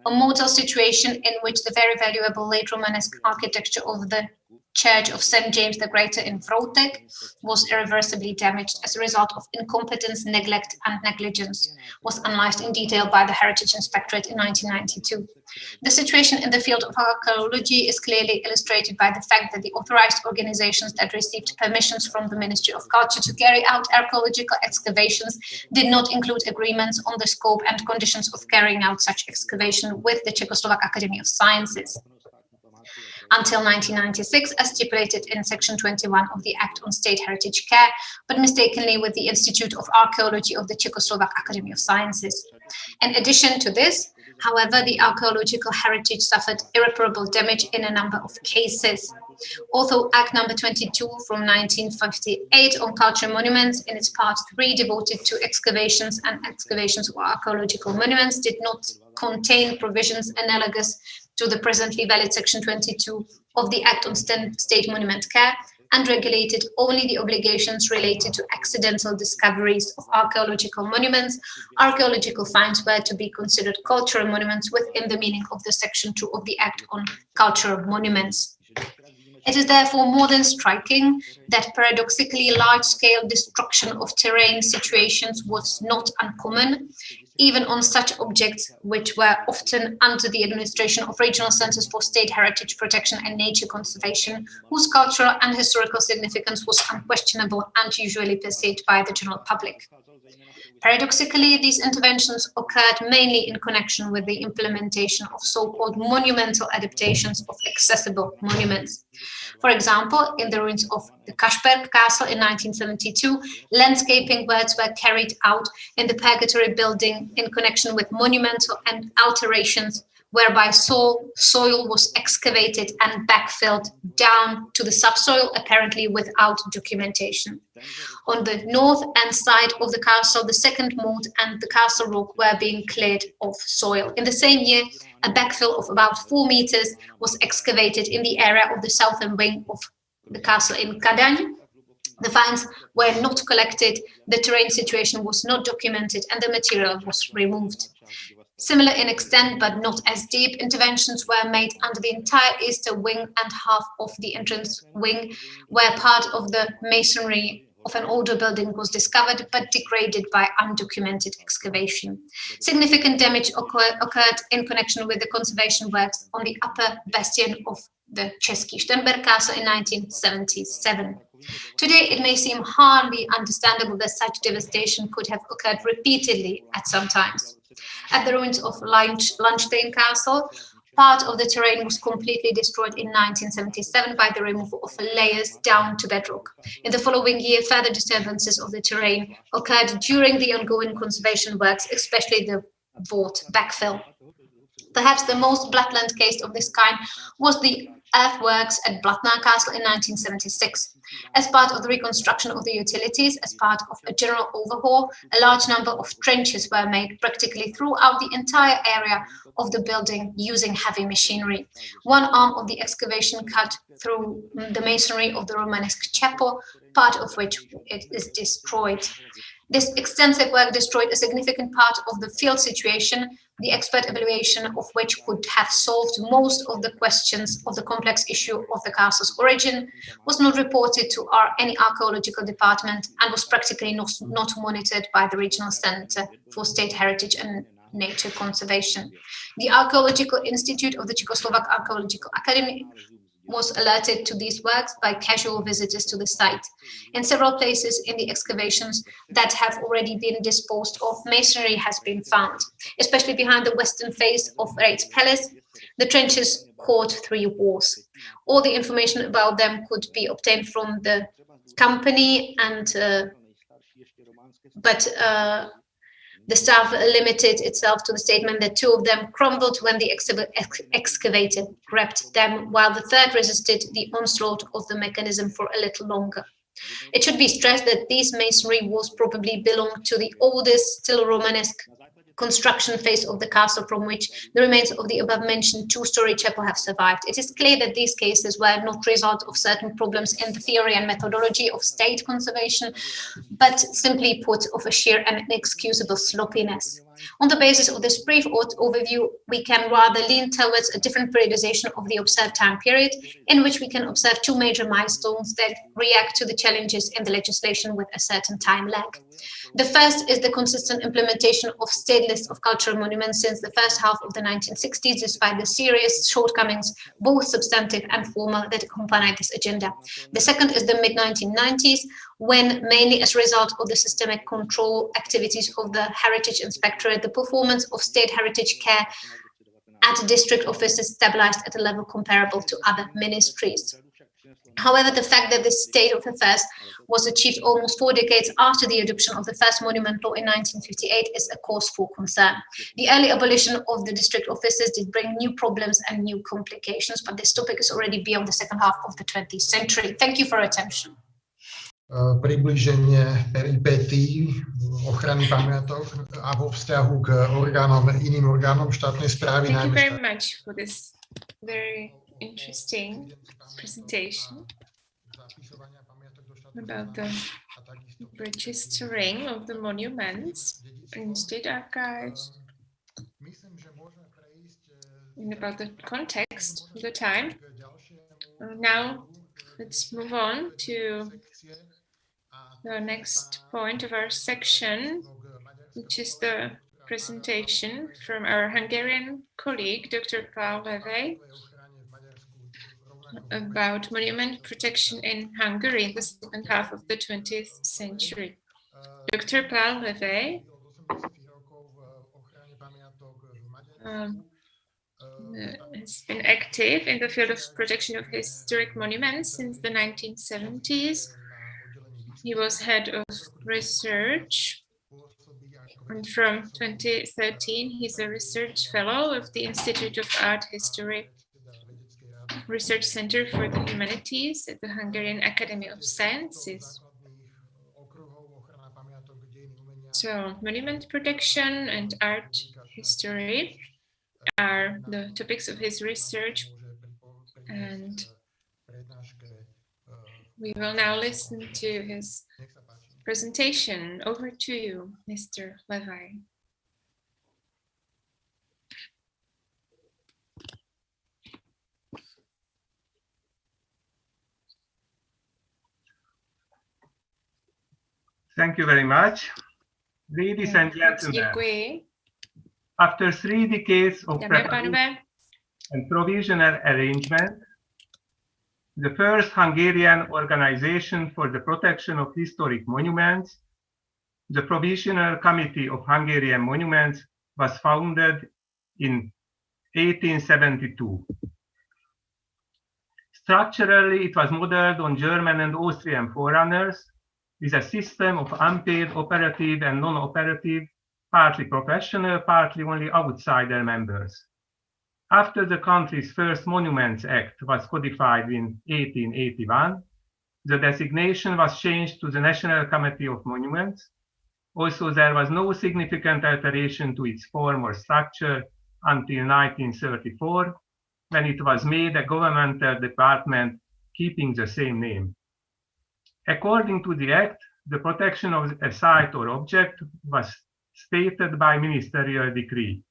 A mortal situation in which the very valuable late Romanesque architecture of the Church of St. James the Greater in Vrotek was irreversibly damaged as a result of incompetence, neglect, and negligence, was analyzed in detail by the Heritage Inspectorate in 1992. The situation in the field of archaeology is clearly illustrated by the fact that the authorized organizations that received permissions from the Ministry of Culture to carry out archaeological excavations did not include agreements on the scope and conditions of carrying out such excavation with the Czechoslovak Academy of Sciences. Until 1996, as stipulated in Section 21 of the Act on State Heritage Care, but mistakenly with the Institute of Archaeology of the Czechoslovak Academy of Sciences. In addition to this, however, the archaeological heritage suffered irreparable damage in a number of cases. Although Act number 22 from 1958 on cultural monuments in its part 3 devoted to excavations and excavations of archaeological monuments did not contain provisions analogous to the presently valid Section 22 of the Act on State Monument Care, and regulated only the obligations related to accidental discoveries of archaeological monuments. Archaeological finds were to be considered cultural monuments within the meaning of the Section 2 of the Act on Cultural Monuments. It is therefore more than striking that paradoxically large-scale destruction of terrain situations was not uncommon, even on such objects which were often under the administration of regional centers for state heritage protection and nature conservation, whose cultural and historical significance was unquestionable and usually perceived by the general public. Paradoxically, these interventions occurred mainly in connection with the implementation of so-called monumental adaptations of accessible monuments. For example, in the ruins of the Kashberg Castle in 1972, landscaping works were carried out in the Purgatory building in connection with monumental and alterations whereby soil was excavated and backfilled down to the subsoil, apparently without documentation. On the north end side of the castle, the second moat and the castle rock were being cleared of soil. In the same year, a backfill of about 4 meters was excavated in the area of the southern wing of the castle in Kadaň. The finds were not collected, the terrain situation was not documented, and the material was removed. Similar in extent, but not as deep, interventions were made under the entire eastern wing and half of the entrance wing, where part of the masonry of an older building was discovered but degraded by undocumented excavation. Significant damage occurred in connection with the conservation works on the upper bastion of the Český Šternberk Castle in 1977. Today, it may seem hardly understandable that such devastation could have occurred repeatedly at some times. At the ruins of Lunstein Castle, part of the terrain was completely destroyed in 1977 by the removal of layers down to bedrock. In the following year, further disturbances of the terrain occurred during the ongoing conservation works, especially the Vought backfill. Perhaps the most bloodland case of this kind was the earthworks at Blatná Castle in 1976. As part of the reconstruction of the utilities, as part of a general overhaul, a large number of trenches were made practically throughout the entire area of the building using heavy machinery. One arm of the excavation cut through the masonry of the Romanesque chapel, part of which it is destroyed. This extensive work destroyed a significant part of the field situation, the expert evaluation of which could have solved most of the questions of the complex issue of the castle's origin, was not reported to any archaeological department and was practically not monitored by the Regional Center for State Heritage and Nature Conservation. The Archaeological Institute of the Czechoslovak Archaeological Academy was alerted to these works by casual visitors to the site. In several places in the excavations that have already been disposed of, masonry has been found, especially behind the western face of Raid's Palace. The trenches caught 3 walls. All the information about them could be obtained from the company, but the staff limited itself to the statement that 2 of them crumbled when the excavator grabbed them, while the third resisted the onslaught of the mechanism for a little longer. It should be stressed that these masonry walls probably belong to the oldest, still Romanesque construction phase of the castle, from which the remains of the above-mentioned 2-story chapel have survived. It is clear that these cases were not result of certain problems in the theory and methodology of state conservation, but simply put, of a sheer and inexcusable sloppiness. On the basis of this brief overview, we can rather lean towards a different periodization of the observed time period, in which we can observe 2 major milestones that react to the challenges in the legislation with a certain time lag. The first is the consistent implementation of state lists of cultural monuments since the first half of the 1960s, despite the serious shortcomings, both substantive and formal, that accompanied this agenda. The second is the mid-1990s, when, mainly as a result of the systemic control activities of the Heritage Inspectorate, the performance of state heritage care at district offices stabilized at a level comparable to other ministries. However, the fact that this state of affairs was achieved almost 4 decades after the adoption of the first monument law in 1958 is a cause for concern. The early abolition of the district offices did bring new problems and new complications, but this topic is already beyond the second half of the 20th century. Thank you for your attention. Približenie peripetí ochrany pamiatok a vo vzťahu k iným orgánom štátnej správy. Thank you very much for this very interesting presentation about the registering of the monuments in state archives and about the context of the time. Now let's move on to the next point of our section, which is the presentation from our Hungarian colleague, Dr. Lővei, about monument protection in Hungary in the second half of the 20th century. Dr. Paul Lővei has been active in the field of protection of historic monuments since the 1970s. He was head of research, and from 2013 he's a research fellow of the Institute of Art History Research Center for the Humanities at the Hungarian Academy of Sciences. So monument protection and art history are the topics of his research, and we will now listen to his presentation. Over to you, Mr. Lővei. Thank you very much. Ladies and gentlemen, after 3 decades of preparation and provisional arrangement, the first Hungarian organization for the protection of historic monuments, the Provisional Committee of Hungarian Monuments, was founded in 1872. Structurally, it was modeled on German and Austrian forerunners, with a system of unpaid operative and non-operative, partly professional, partly only outsider members. After the country's first Monuments Act was codified in 1881, the designation was changed to the National Committee of Monuments. Also, there was no significant alteration to its form or structure until 1934, when it was made a governmental department keeping the same name. According to the Act, the protection of a site or object was stated by ministerial decree.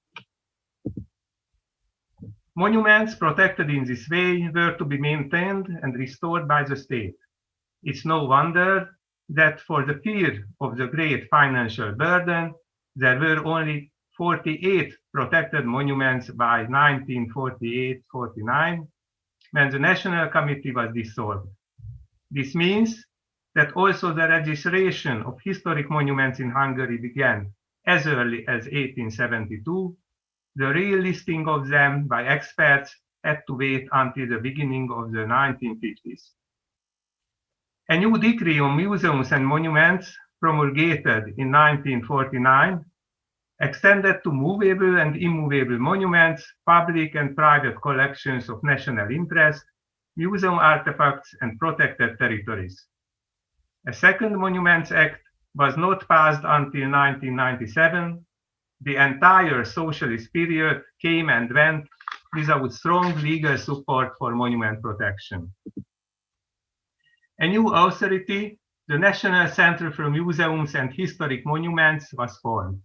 Monuments protected in this way were to be maintained and restored by the state. It's no wonder that for the fear of the great financial burden, there were only 48 protected monuments by 1948-49, when the National Committee was dissolved. This means that also the registration of historic monuments in Hungary began as early as 1872. The real listing of them by experts had to wait until the beginning of the 1950s. A new decree on museums and monuments, promulgated in 1949, extended to movable and immovable monuments, public and private collections of national interest, museum artifacts, and protected territories. A second Monuments Act was not passed until 1997. The entire socialist period came and went without strong legal support for monument protection. A new authority, the National Center for Museums and Historic Monuments, was formed.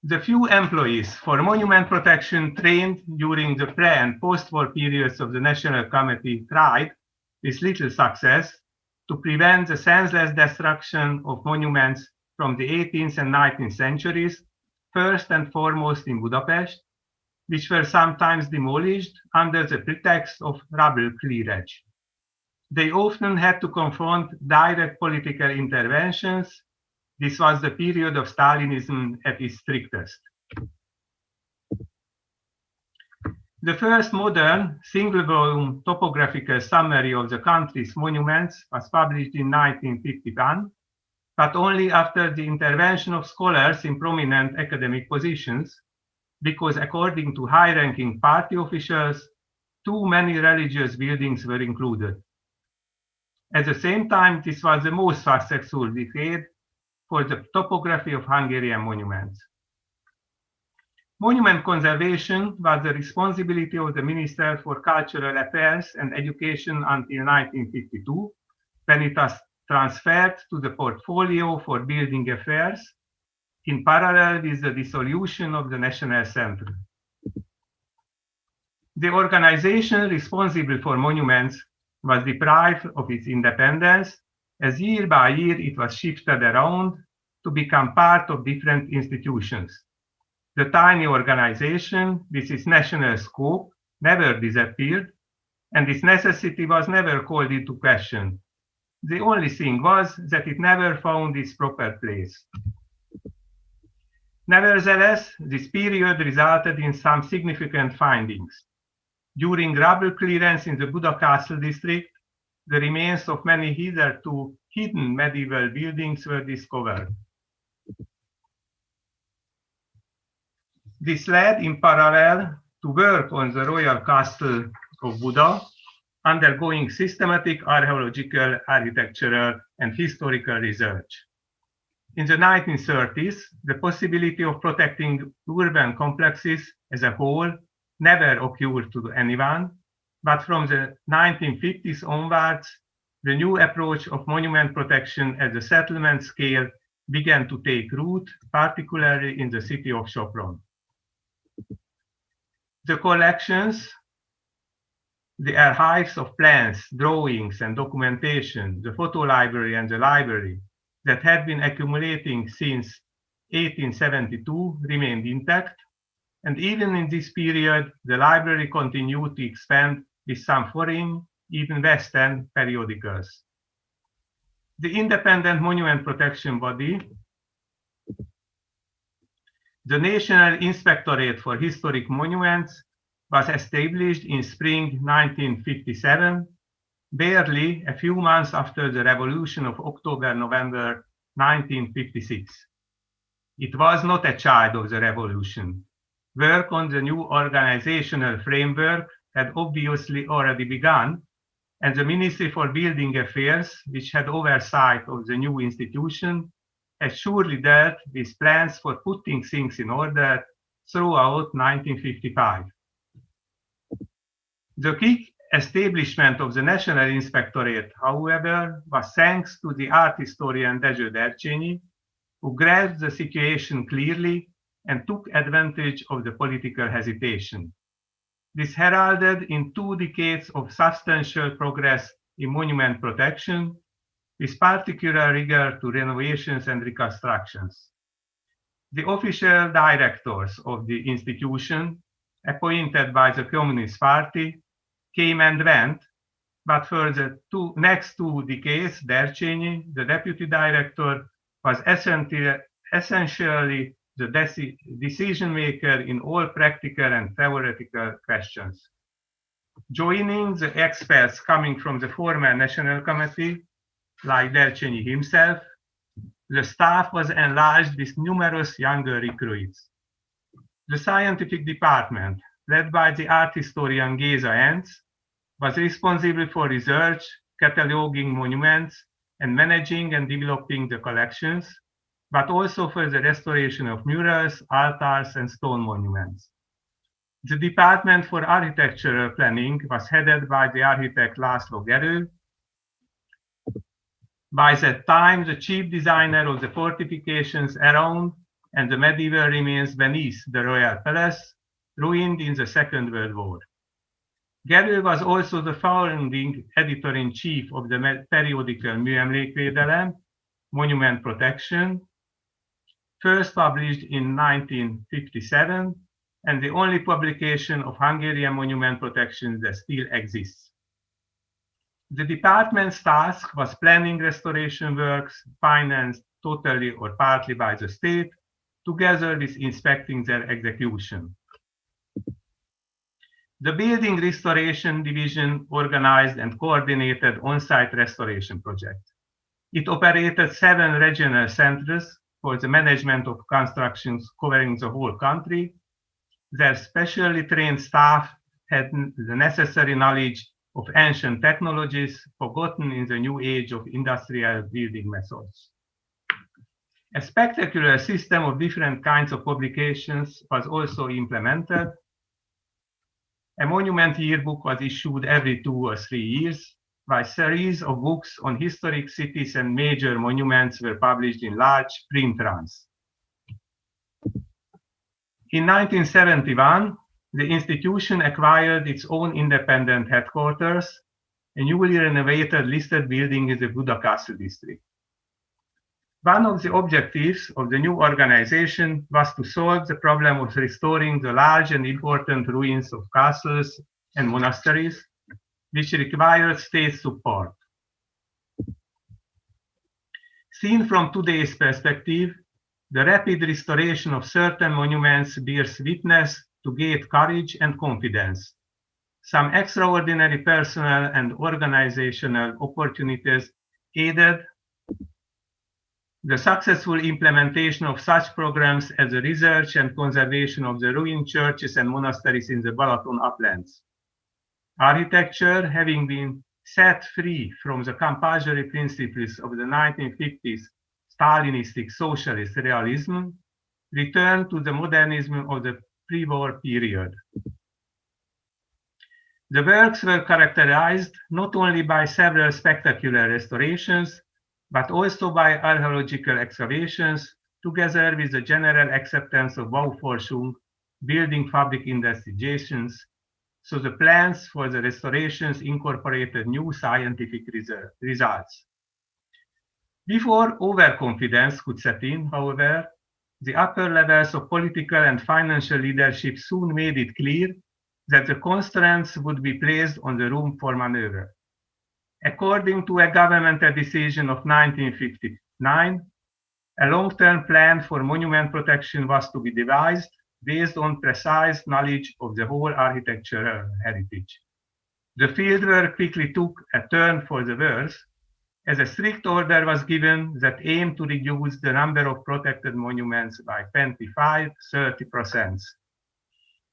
The few employees for monument protection trained during the pre- and post-war periods of the National Committee tried, with little success, to prevent the senseless destruction of monuments from the 18th and 19th centuries, first and foremost in Budapest, which were sometimes demolished under the pretext of rubble clearage. They often had to confront direct political interventions. This was the period of Stalinism at its strictest. The first modern single-volume topographical summary of the country's monuments was published in 1951, but only after the intervention of scholars in prominent academic positions, because according to high-ranking party officials, too many religious buildings were included. At the same time, this was the most successful decade for the topography of Hungarian monuments. Monument conservation was the responsibility of the Minister for Cultural Affairs and Education until 1952, when it was transferred to the portfolio for building affairs, in parallel with the dissolution of the National Center. The organization responsible for monuments was deprived of its independence, as year by year it was shifted around to become part of different institutions. The tiny organization, with its national scope, never disappeared, and its necessity was never called into question. The only thing was that it never found its proper place. Nevertheless, this period resulted in some significant findings. During rubble clearance in the Buda Castle district, the remains of many hitherto hidden medieval buildings were discovered. This led in parallel to work on the royal castle of Buda, undergoing systematic archaeological, architectural, and historical research. In the 1930s, the possibility of protecting urban complexes as a whole never occurred to anyone, but from the 1950s onwards, the new approach of monument protection at the settlement scale began to take root, particularly in the city of Sopron. The collections, the archives of plans, drawings, and documentation, the photo library and the library that had been accumulating since 1872 remained intact, and even in this period, the library continued to expand with some foreign, even Western periodicals. The independent monument protection body, the National Inspectorate for Historic Monuments, was established in spring 1957, barely a few months after the Revolution of October-November 1956. It was not a child of the revolution. Work on the new organizational framework had obviously already begun, and the Ministry for Building Affairs, which had oversight of the new institution, had surely dealt with plans for putting things in order throughout 1955. The quick establishment of the National Inspectorate, however, was thanks to the art historian Dezső Dercsényi, who grasped the situation clearly and took advantage of the political hesitation. This heralded in 2 decades of substantial progress in monument protection, with particular regard to renovations and reconstructions. The official directors of the institution, appointed by the Communist Party, came and went, but for the next 2 decades, Dercsényi, the deputy director, was essentially the decision maker in all practical and theoretical questions. Joining the experts coming from the former National Committee, like Dercsényi himself, the staff was enlarged with numerous younger recruits. The scientific department, led by the art historian Géza Enc, was responsible for research, cataloging monuments, and managing and developing the collections, but also for the restoration of murals, altars, and stone monuments. The Department for Architectural Planning was headed by the architect László Gerő, by that time the chief designer of the fortifications around and the medieval remains beneath the royal palace, ruined in the Second World War. Gerő was also the founding editor-in-chief of the periodical Műemlékvédelem, Monument Protection, first published in 1957, and the only publication of Hungarian monument protection that still exists. The department's task was planning restoration works, financed totally or partly by the state, together with inspecting their execution. The Building Restoration Division organized and coordinated on-site restoration projects. It operated 7 regional centers for the management of constructions covering the whole country. Their specially trained staff had the necessary knowledge of ancient technologies forgotten in the new age of industrial building methods. A spectacular system of different kinds of publications was also implemented. A monument yearbook was issued every 2 or 3 years, while series of books on historic cities and major monuments were published in large print runs. In 1971, the institution acquired its own independent headquarters, a newly renovated listed building in the Buda Castle district. One of the objectives of the new organization was to solve the problem of restoring the large and important ruins of castles and monasteries, which required state support. Seen from today's perspective, the rapid restoration of certain monuments bears witness to great courage and confidence. Some extraordinary personal and organizational opportunities aided the successful implementation of such programs as the research and conservation of the ruined churches and monasteries in the Balaton uplands. Architecture, having been set free from the compulsory principles of the 1950s Stalinistic socialist realism, returned to the modernism of the pre-war period. The works were characterized not only by several spectacular restorations, but also by archaeological excavations, together with the general acceptance of Bauforschung, building fabric investigations. So the plans for the restorations incorporated new scientific results. Before overconfidence could set in, however, the upper levels of political and financial leadership soon made it clear that the constraints would be placed on the room for maneuver. According to a governmental decision of 1959, a long-term plan for monument protection was to be devised based on precise knowledge of the whole architectural heritage. The fieldwork quickly took a turn for the worse, as a strict order was given that aimed to reduce the number of protected monuments by 25–30%.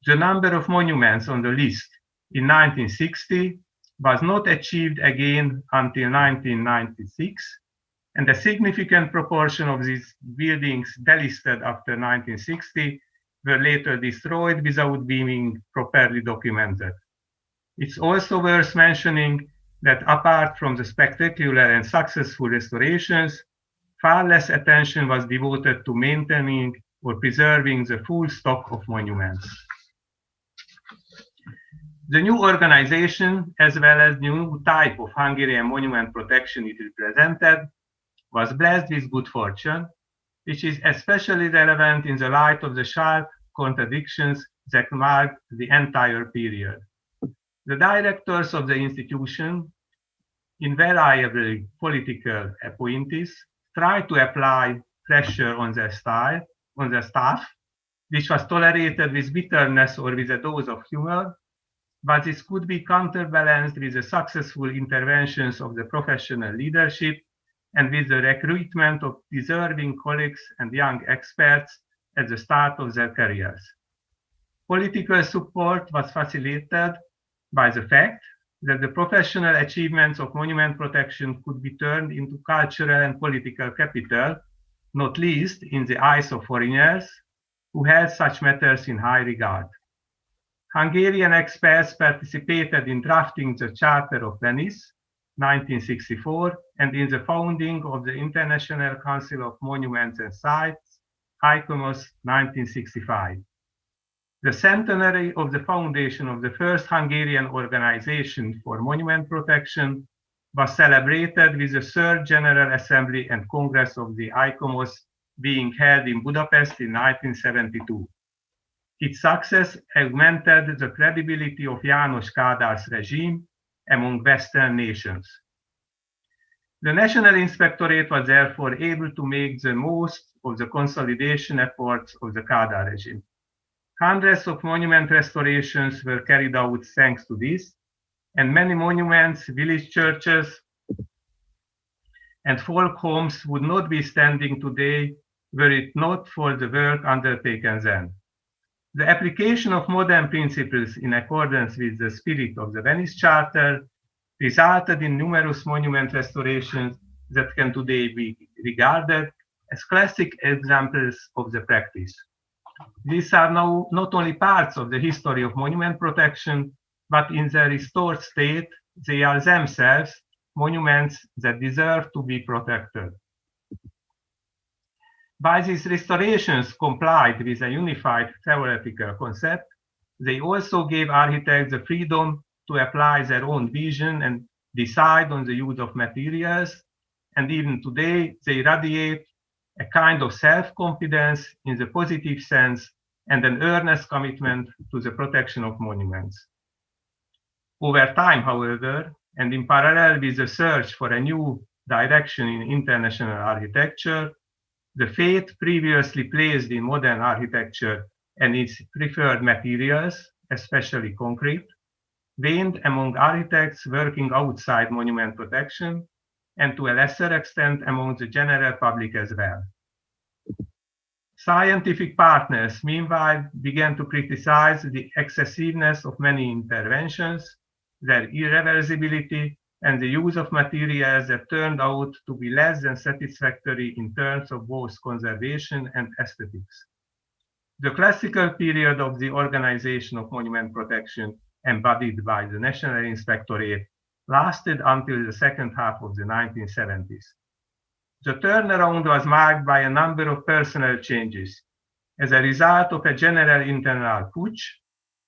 The number of monuments on the list in 1960 was not achieved again until 1996, and a significant proportion of these buildings delisted after 1960 were later destroyed without being properly documented. It's also worth mentioning that apart from the spectacular and successful restorations, far less attention was devoted to maintaining or preserving the full stock of monuments. The new organization, as well as the new type of Hungarian monument protection it represented, was blessed with good fortune, which is especially relevant in the light of the sharp contradictions that marked the entire period. The directors of the institution, invariably political appointees, tried to apply pressure on their staff, which was tolerated with bitterness or with a dose of humor, but this could be counterbalanced with the successful interventions of the professional leadership and with the recruitment of deserving colleagues and young experts at the start of their careers. Political support was facilitated by the fact that the professional achievements of monument protection could be turned into cultural and political capital, not least in the eyes of foreigners who held such matters in high regard. Hungarian experts participated in drafting the Charter of Venice, 1964, and in the founding of the International Council of Monuments and Sites, ICOMOS, 1965. The centenary of the foundation of the first Hungarian organization for monument protection was celebrated with the Third General Assembly and Congress of the ICOMOS being held in Budapest in 1972. Its success augmented the credibility of János Kádár's regime among Western nations. The National Inspectorate was therefore able to make the most of the consolidation efforts of the Kádár regime. Hundreds of monument restorations were carried out thanks to this, and many monuments, village churches, and folk homes would not be standing today were it not for the work undertaken then. The application of modern principles in accordance with the spirit of the Venice Charter resulted in numerous monument restorations that can today be regarded as classic examples of the practice. These are now not only parts of the history of monument protection, but in their restored state, they are themselves monuments that deserve to be protected. By these restorations complied with a unified theoretical concept, they also gave architects the freedom to apply their own vision and decide on the use of materials, and even today they radiate a kind of self-confidence in the positive sense and an earnest commitment to the protection of monuments. Over time, however, and in parallel with the search for a new direction in international architecture, the faith previously placed in modern architecture and its preferred materials, especially concrete, waned among architects working outside monument protection, and to a lesser extent among the general public as well. Scientific partners, meanwhile, began to criticize the excessiveness of many interventions, their irreversibility, and the use of materials that turned out to be less than satisfactory in terms of both conservation and aesthetics. The classical period of the organization of monument protection embodied by the National Inspectorate lasted until the second half of the 1970s. The turnaround was marked by a number of personnel changes as a result of a general internal putsch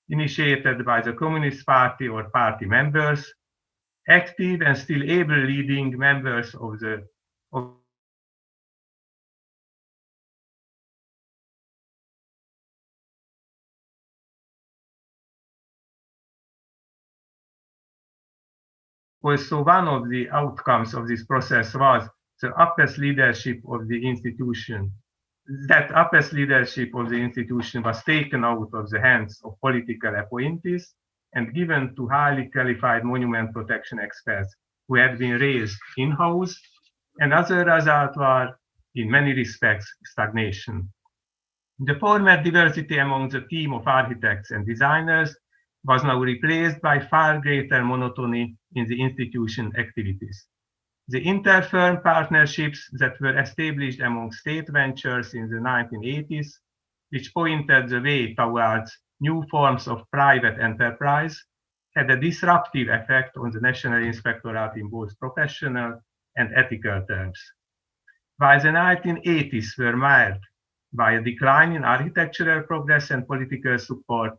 initiated by the Communist Party or party members, active and still able leading members of the Also, one of the outcomes of this process was the upper leadership of the institution. That upper leadership of the institution was taken out of the hands of political appointees and given to highly qualified monument protection experts who had been raised in-house, and as a result were, in many respects, stagnation. The former diversity among the team of architects and designers was now replaced by far greater monotony in the institution activities. The inter-firm partnerships that were established among state ventures in the 1980s, which pointed the way towards new forms of private enterprise, had a disruptive effect on the National Inspectorate in both professional and ethical terms. While the 1980s were marked by a decline in architectural progress and political support,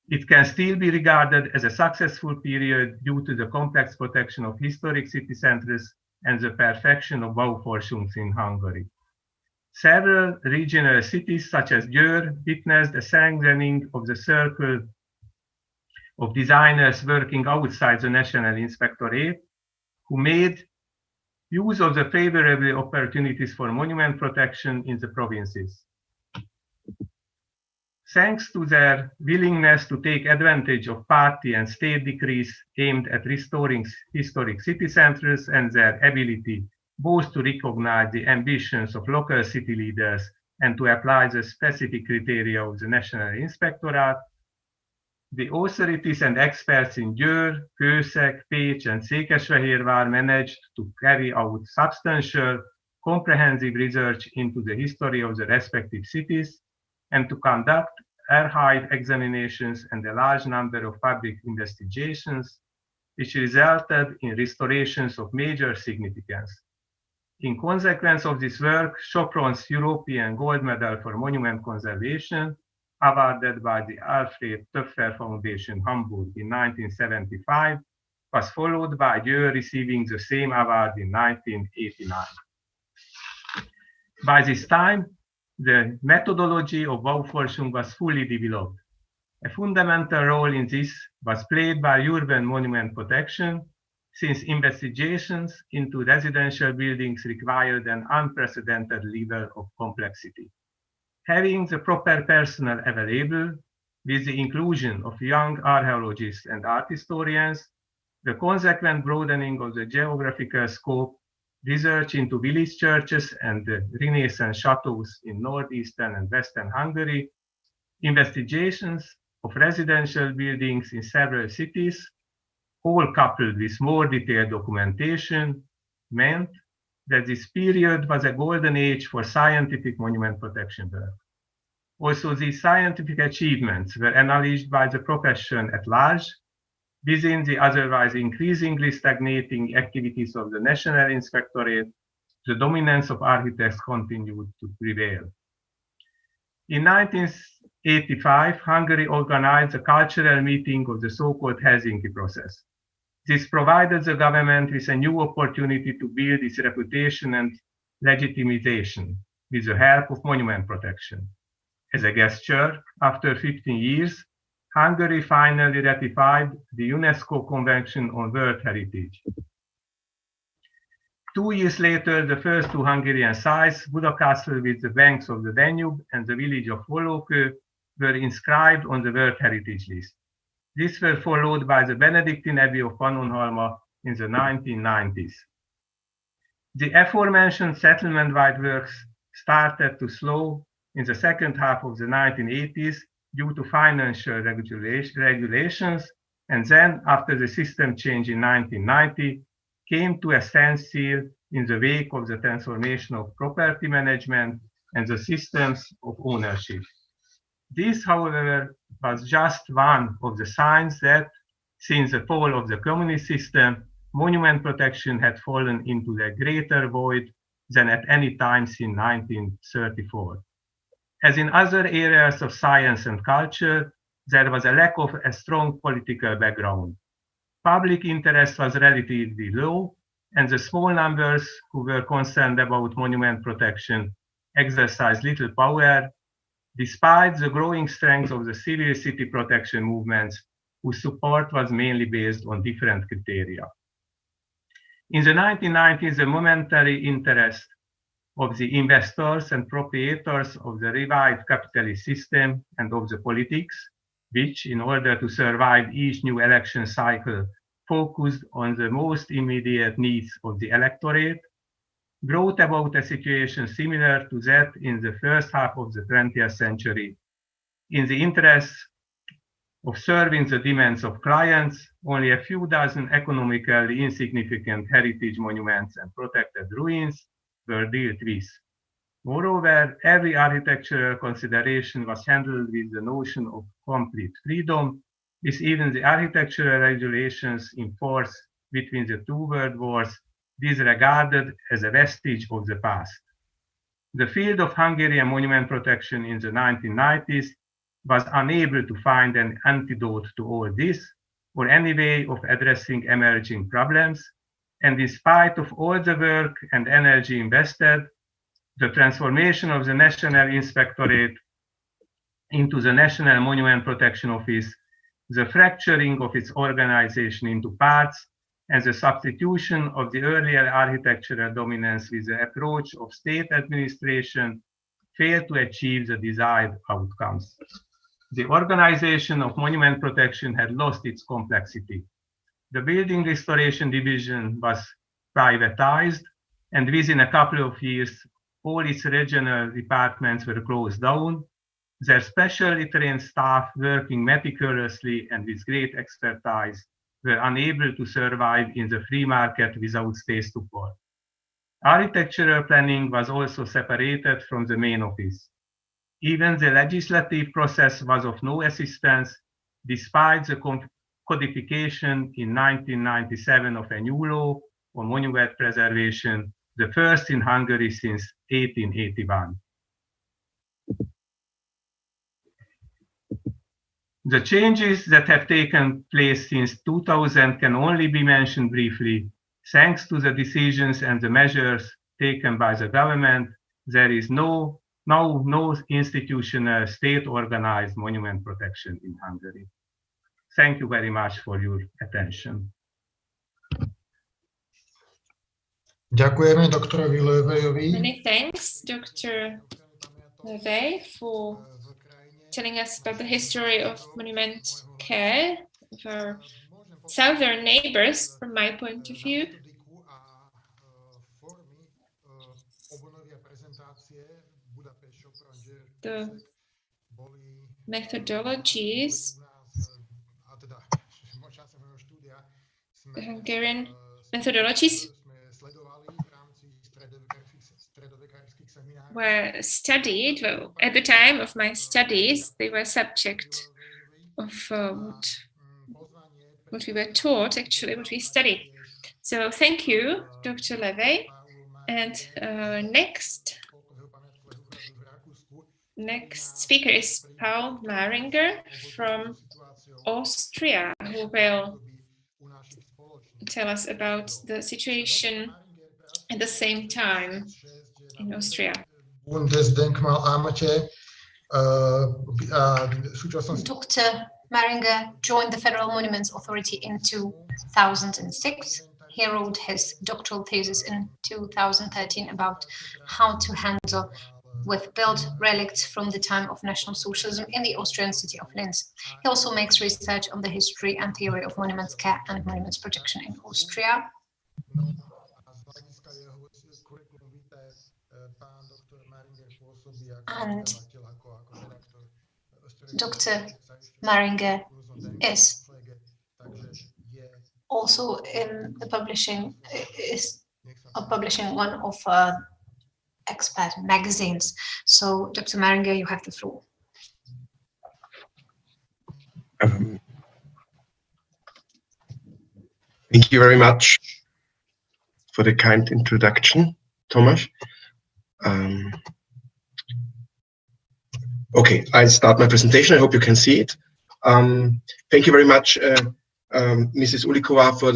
it can still be regarded as a successful period due to the complex protection of historic city centers and the perfection of Bauforschung in Hungary. Several regional cities, such as Győr, witnessed a strengthening of the circle of designers working outside the National Inspectorate, who made use of the favorable opportunities for monument protection in the provinces. Thanks to their willingness to take advantage of party and state decrees aimed at restoring historic city centers and their ability both to recognize the ambitions of local city leaders and to apply the specific criteria of the National Inspectorate, the authorities and experts in Győr, Kőszeg, Pécs, and Székesfehérvár managed to carry out substantial, comprehensive research into the history of the respective cities and to conduct archive examinations and a large number of public investigations, which resulted in restorations of major significance. In consequence of this work, Sopron's European Gold Medal for Monument Conservation, awarded by the Alfred Töpfer Foundation Hamburg in 1975, was followed by Győr receiving the same award in 1989. By this time, the methodology of Bauforschung was fully developed. A fundamental role in this was played by urban monument protection, since investigations into residential buildings required an unprecedented level of complexity. Having the proper personnel available, with the inclusion of young archaeologists and art historians, the consequent broadening of the geographical scope, research into village churches and the Renaissance chateaus in northeastern and western Hungary, investigations of residential buildings in several cities, all coupled with more detailed documentation, meant that this period was a golden age for scientific monument protection work. Also, these scientific achievements were acknowledged by the profession at large, within the otherwise increasingly stagnating activities of the National Inspectorate. The dominance of architects continued to prevail. In 1985, Hungary organized a cultural meeting of the so-called Helsinki process. This provided the government with a new opportunity to build its reputation and legitimization with the help of monument protection. As a gesture, after 15 years, Hungary finally ratified the UNESCO Convention on World Heritage. 2 years later, the first two Hungarian sites, Buda Castle with the banks of the Danube and the village of Hollókő, were inscribed on the World Heritage List. These were followed by the Benedictine Abbey of Pannonhalma in the 1990s. The aforementioned settlement-wide works started to slow in the second half of the 1980s due to financial regulations, and then, after the system change in 1990, came to a standstill in the wake of the transformation of property management and the systems of ownership. This, however, was just one of the signs that, since the fall of the communist system, monument protection had fallen into a greater void than at any time since 1934. As in other areas of science and culture, there was a lack of a strong political background. Public interest was relatively low, and the small numbers who were concerned about monument protection exercised little power, despite the growing strength of the civil city protection movements, whose support was mainly based on different criteria. In the 1990s, the momentary interest of the investors and proprietors of the revived capitalist system and of the politics, which, in order to survive each new election cycle, focused on the most immediate needs of the electorate, brought about a situation similar to that in the first half of the 20th century. In the interest of serving the demands of clients, only a few dozen economically insignificant heritage monuments and protected ruins were dealt with. Moreover, every architectural consideration was handled with the notion of complete freedom, with even the architectural regulations in force between the two world wars disregarded as a vestige of the past. The field of Hungarian monument protection in the 1990s was unable to find an antidote to all this, or any way of addressing emerging problems, and in spite of all the work and energy invested, the transformation of the National Inspectorate into the National Monument Protection Office, the fracturing of its organization into parts, and the substitution of the earlier architectural dominance with the approach of state administration failed to achieve the desired outcomes. The organization of monument protection had lost its complexity. The Building Restoration Division was privatized, and within a couple of years, all its regional departments were closed down, their specially trained staff working meticulously and with great expertise were unable to survive in the free market without state support. Architectural planning was also separated from the main office. Even the legislative process was of no assistance, despite the codification in 1997 of a new law on monument preservation, the first in Hungary since 1881. The changes that have taken place since 2000 can only be mentioned briefly. Thanks to the decisions and the measures taken by the government, there is now no institutional state-organized monument protection in Hungary. Thank you very much for your attention. Ďakujeme doktorovi Lővejovi. Many thanks, Dr. Lővei, for telling us about the history of monument care of our southern neighbors, from my point of view. The methodologies, the Hungarian methodologies were studied. Well, at the time of my studies, they were subject of what we were taught, actually, what we studied. So thank you, Dr. Lővei. And next speaker is Paul Mahringer from Austria, who will tell us about the situation at the same time in Austria. Dr. Mahringer joined the Federal Monuments Authority in 2006. He wrote his doctoral thesis in 2013 about how to handle with built relics from the time of National Socialism in the Austrian city of Linz. He also makes research on the history and theory of monuments care and monuments protection in Austria. And Dr. Mahringer is also in the publishing one of expert magazines. So, Dr. Mahringer, you have the floor. Thank you very much for the kind introduction, Tomáš. Okay, I'll start my presentation. I hope you can see it. Thank you very much, Mrs. Ulikova, for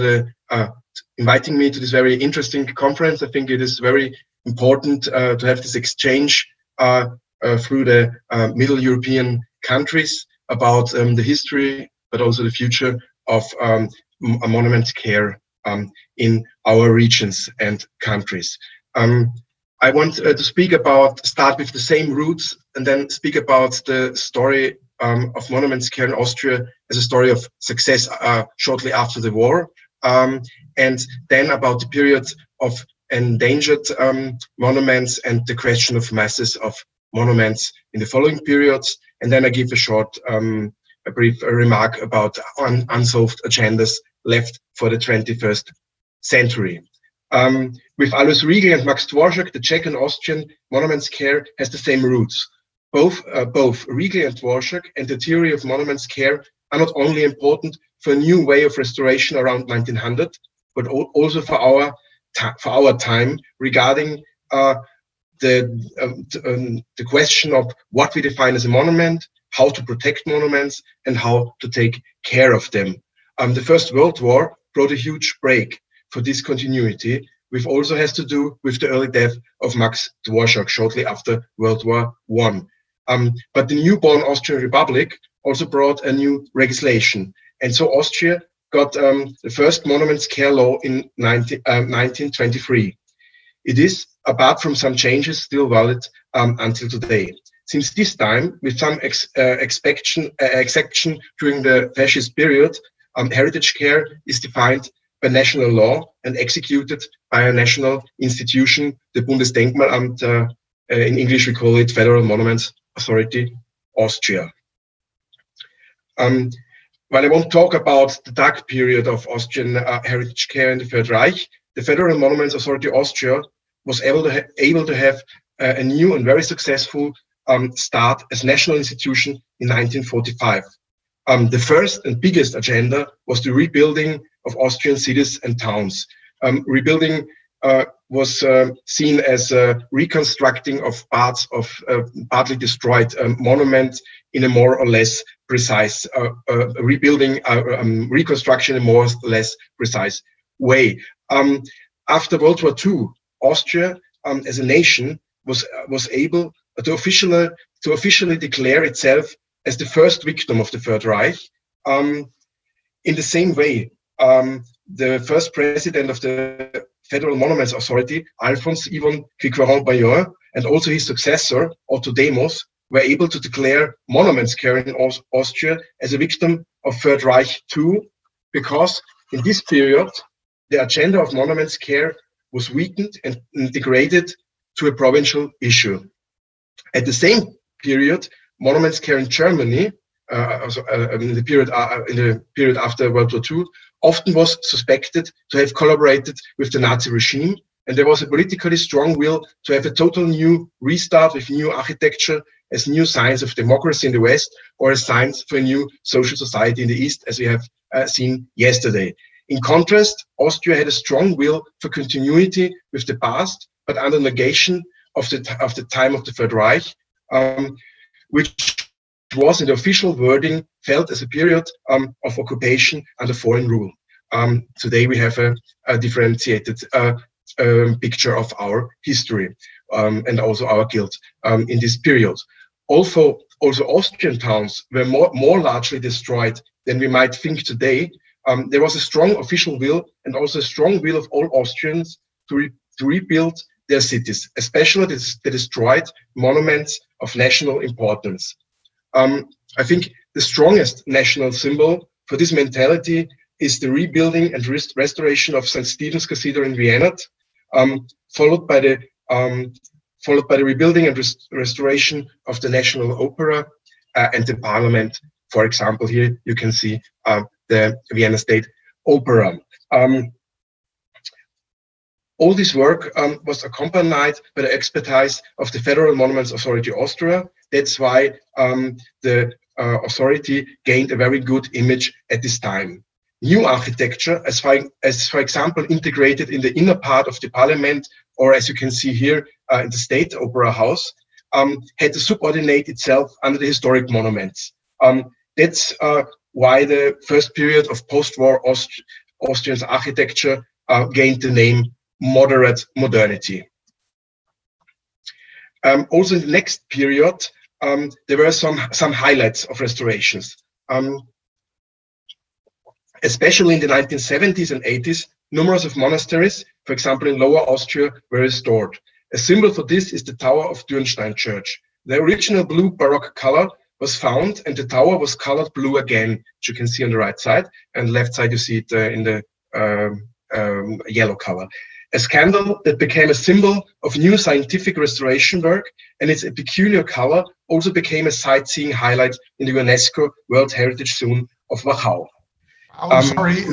inviting me to this very interesting conference. I think it is very important to have this exchange through the Middle European countries about the history, but also the future of monument care in our regions and countries. I want to start with the same roots and then speak about the story of monuments care in Austria as a story of success shortly after the war, and then about the period of endangered monuments and the question of masses of monuments in the following periods. And then I give a brief remark about unsolved agendas left for the 21st century. With Alois Riegel and Max Dvorak, the Czech and Austrian monuments care has the same roots. Both Riegel and Dvorak and the theory of monuments care are not only important for a new way of restoration around 1900, but also for our time regarding the question of what we define as a monument, how to protect monuments, and how to take care of them. The First World War brought a huge break for this continuity, which also has to do with the early death of Max Dvorak shortly after World War I. But the newborn Austrian Republic also brought a new legislation. And so Austria got the first monuments care law in 1923. It is, apart from some changes, still valid until today. Since this time, with some exception during the fascist period, heritage care is defined by national law and executed by a national institution, the Bundesdenkmalamt. In English, we call it Federal Monuments Authority, Austria. While I won't talk about the dark period of Austrian heritage care in the Third Reich, the Federal Monuments Authority, Austria, was able to have a new and very successful start as national institution in 1945. The first and biggest agenda was the rebuilding of Austrian cities and towns. Rebuilding was seen as reconstructing of parts of partly destroyed monuments in a more or less precise reconstruction in a more or less precise way. After World War II, Austria as a nation was able to officially declare itself as the first victim of the Third Reich. In the same way, the first president of the Federal Monuments Authority, Alphonse Yvon Quiqueron-Bayon, and also his successor, Otto Demos, were able to declare monuments care in Austria as a victim of Third Reich too, because in this period, the agenda of monuments care was weakened and degraded to a provincial issue. At the same period, monuments care in Germany, in the period after World War II, often was suspected to have collaborated with the Nazi regime, and there was a politically strong will to have a total new restart with new architecture as new signs of democracy in the West, or as signs for a new social society in the East, as we have seen yesterday. In contrast, Austria had a strong will for continuity with the past, but under negation of the time of the Third Reich, which was in the official wording felt as a period of occupation under foreign rule. Today we have a differentiated picture of our history and also our guilt in this period. Also Austrian towns were more largely destroyed than we might think today. there was a strong official will and also a strong will of all Austrians to rebuild their cities, especially the destroyed monuments of national importance. I think the strongest national symbol for this mentality is the rebuilding and restoration of St. Stephen's Cathedral in Vienna, followed by the rebuilding and restoration of the National Opera and the Parliament. For example, here you can see the Vienna State Opera. All this work was accompanied by the expertise of the Federal Monuments Authority Austria. That's why the authority gained a very good image at this time. New architecture, as for example integrated in the inner part of the Parliament, or as you can see here in the State Opera House, had to subordinate itself under the historic monuments. That's why the first period of post-war Austrian architecture gained the name moderate modernity. Also in the next period, there were some highlights of restorations. Especially in the 1970s and 80s, numerous of monasteries, for example in Lower Austria, were restored. A symbol for this is the Tower of Dürnstein Church. The original blue Baroque color was found and the tower was colored blue again, which you can see on the right side, and left side you see it in the yellow color. A scandal that became a symbol of new scientific restoration work, and its peculiar color also became a sightseeing highlight in the UNESCO World Heritage Zone of Wachau. I'm sorry,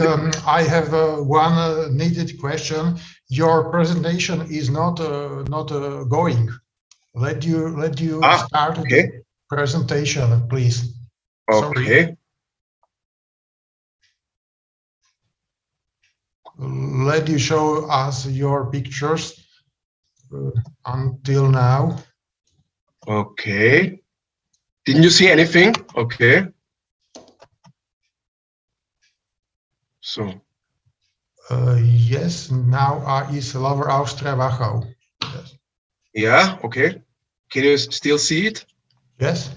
I have one needed question. Your presentation is not going. Let you start the presentation, please. Okay. Sorry. Let you show us your pictures until now. Okay. Didn't you see anything? Okay. So. Yes, now is Lower Austria Wachau. Yes. Yeah, okay. Can you still see it? Yes.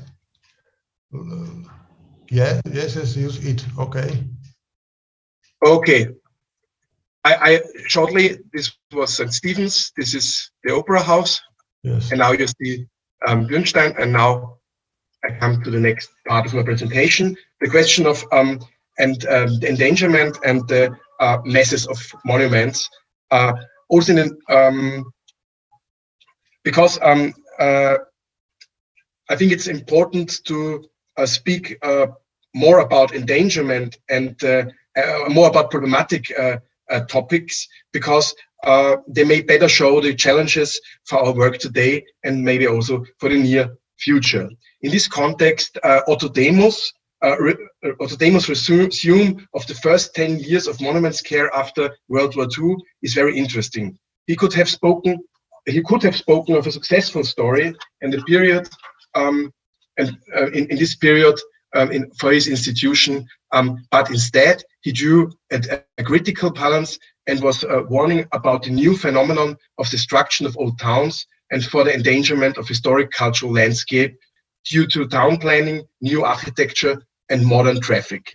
Yeah, yes, use it. Okay. Okay. I shortly, this was St. Stephen's, this is the Opera House. Yes. And now you see Dürnstein, and now I come to the next part of my presentation, the question of the endangerment and the masses of monuments. Also because I think it's important to speak more about endangerment and more about problematic topics, because they may better show the challenges for our work today and maybe also for the near future. In this context, Otto Demos' resume of the first 10 years of monuments care after World War II is very interesting. He could have spoken of a successful story and the period, in this period for his institution, but instead he drew a critical balance and was warning about the new phenomenon of destruction of old towns and for the endangerment of historic cultural landscape due to town planning, new architecture, and modern traffic.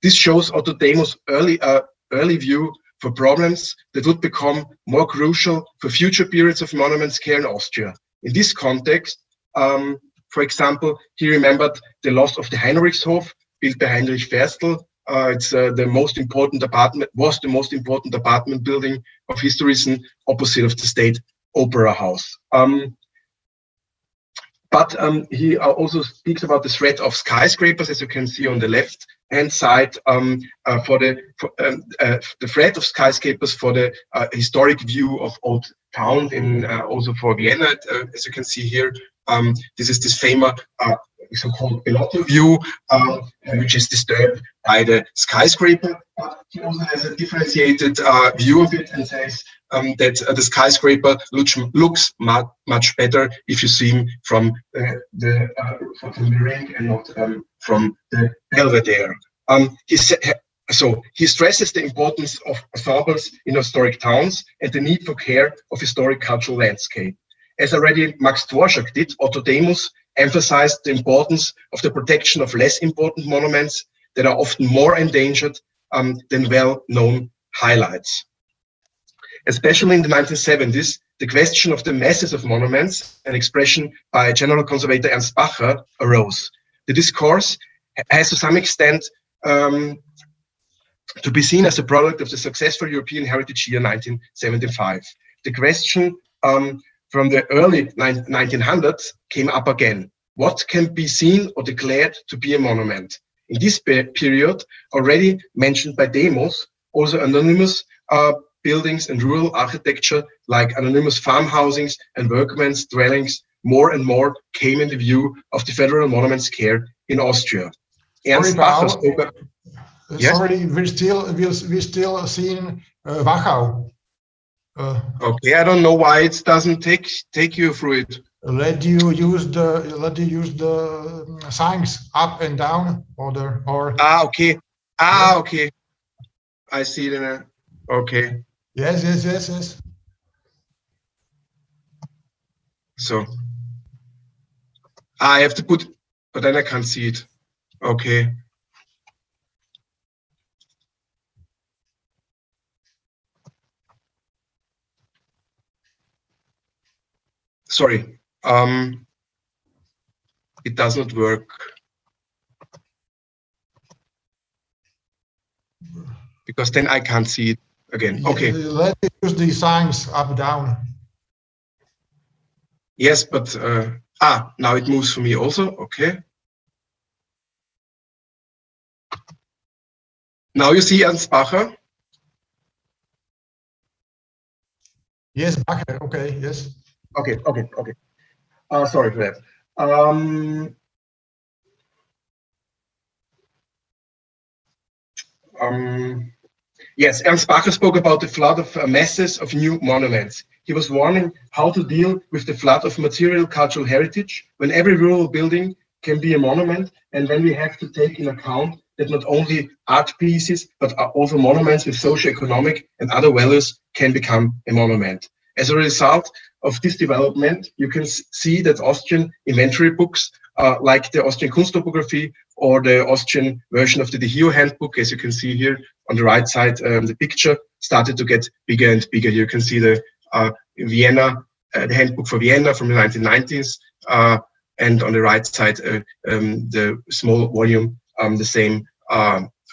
This shows Otto Demos' early view for problems that would become more crucial for future periods of monuments care in Austria. In this context, for example, he remembered the loss of the Heinrichshof, built by Heinrich Ferstel. It's the most important apartment building of historicism opposite of the State Opera House. But he also speaks about the threat of skyscrapers, as you can see on the left-hand side, for the threat of skyscrapers for the historic view of old town, in also for Vienna, as you can see here. This is this famous so-called Belotto view, which is disturbed by the skyscraper. He also has a differentiated view of it and says that the skyscraper looks much better if you see him from the ring and not from the Belvedere. So he stresses the importance of ensembles in historic towns and the need for care of historic cultural landscape. As already Max Dvorak did, Otto Demos emphasized the importance of the protection of less important monuments that are often more endangered than well-known highlights. Especially in the 1970s, the question of the masses of monuments, an expression by general conservator Ernst Bacher, arose. The discourse has to some extent to be seen as a product of the successful European Heritage Year 1975. The question from the early 1900s came up again. What can be seen or declared to be a monument? In this period, already mentioned by Demos, also anonymous buildings and rural architecture like anonymous farm housings and workmen's dwellings more and more came into view of the federal monuments care in Austria. Ernst Bacher spoke. Yes? Sorry, we're still seeing Wachau. Okay, I don't know why it doesn't take you through it. Let you use the signs up and down or. Okay. Okay. I see it now. Okay. Yes. So I have to put, but then I can't see it. Okay. Sorry, it does not work. Because then I can't see it again. Okay. Let's use the signs up, down. Yes, but now it moves for me also. Okay. Now you see Ernst Bacher. Yes, Bacher. Okay. Yes. Okay. Sorry for that. Yes, Ernst Bacher spoke about the flood of masses of new monuments. He was warning how to deal with the flood of material cultural heritage when every rural building can be a monument, and when we have to take in account that not only art pieces but also monuments with socio-economic and other values can become a monument. As a result of this development, you can see that Austrian inventory books like the Austrian Kunsttopography or the Austrian version of the De Hio handbook, as you can see here on the right side, the picture started to get bigger and bigger. You can see the Vienna, the handbook for Vienna from the 1990s, and on the right side, the small volume, the same,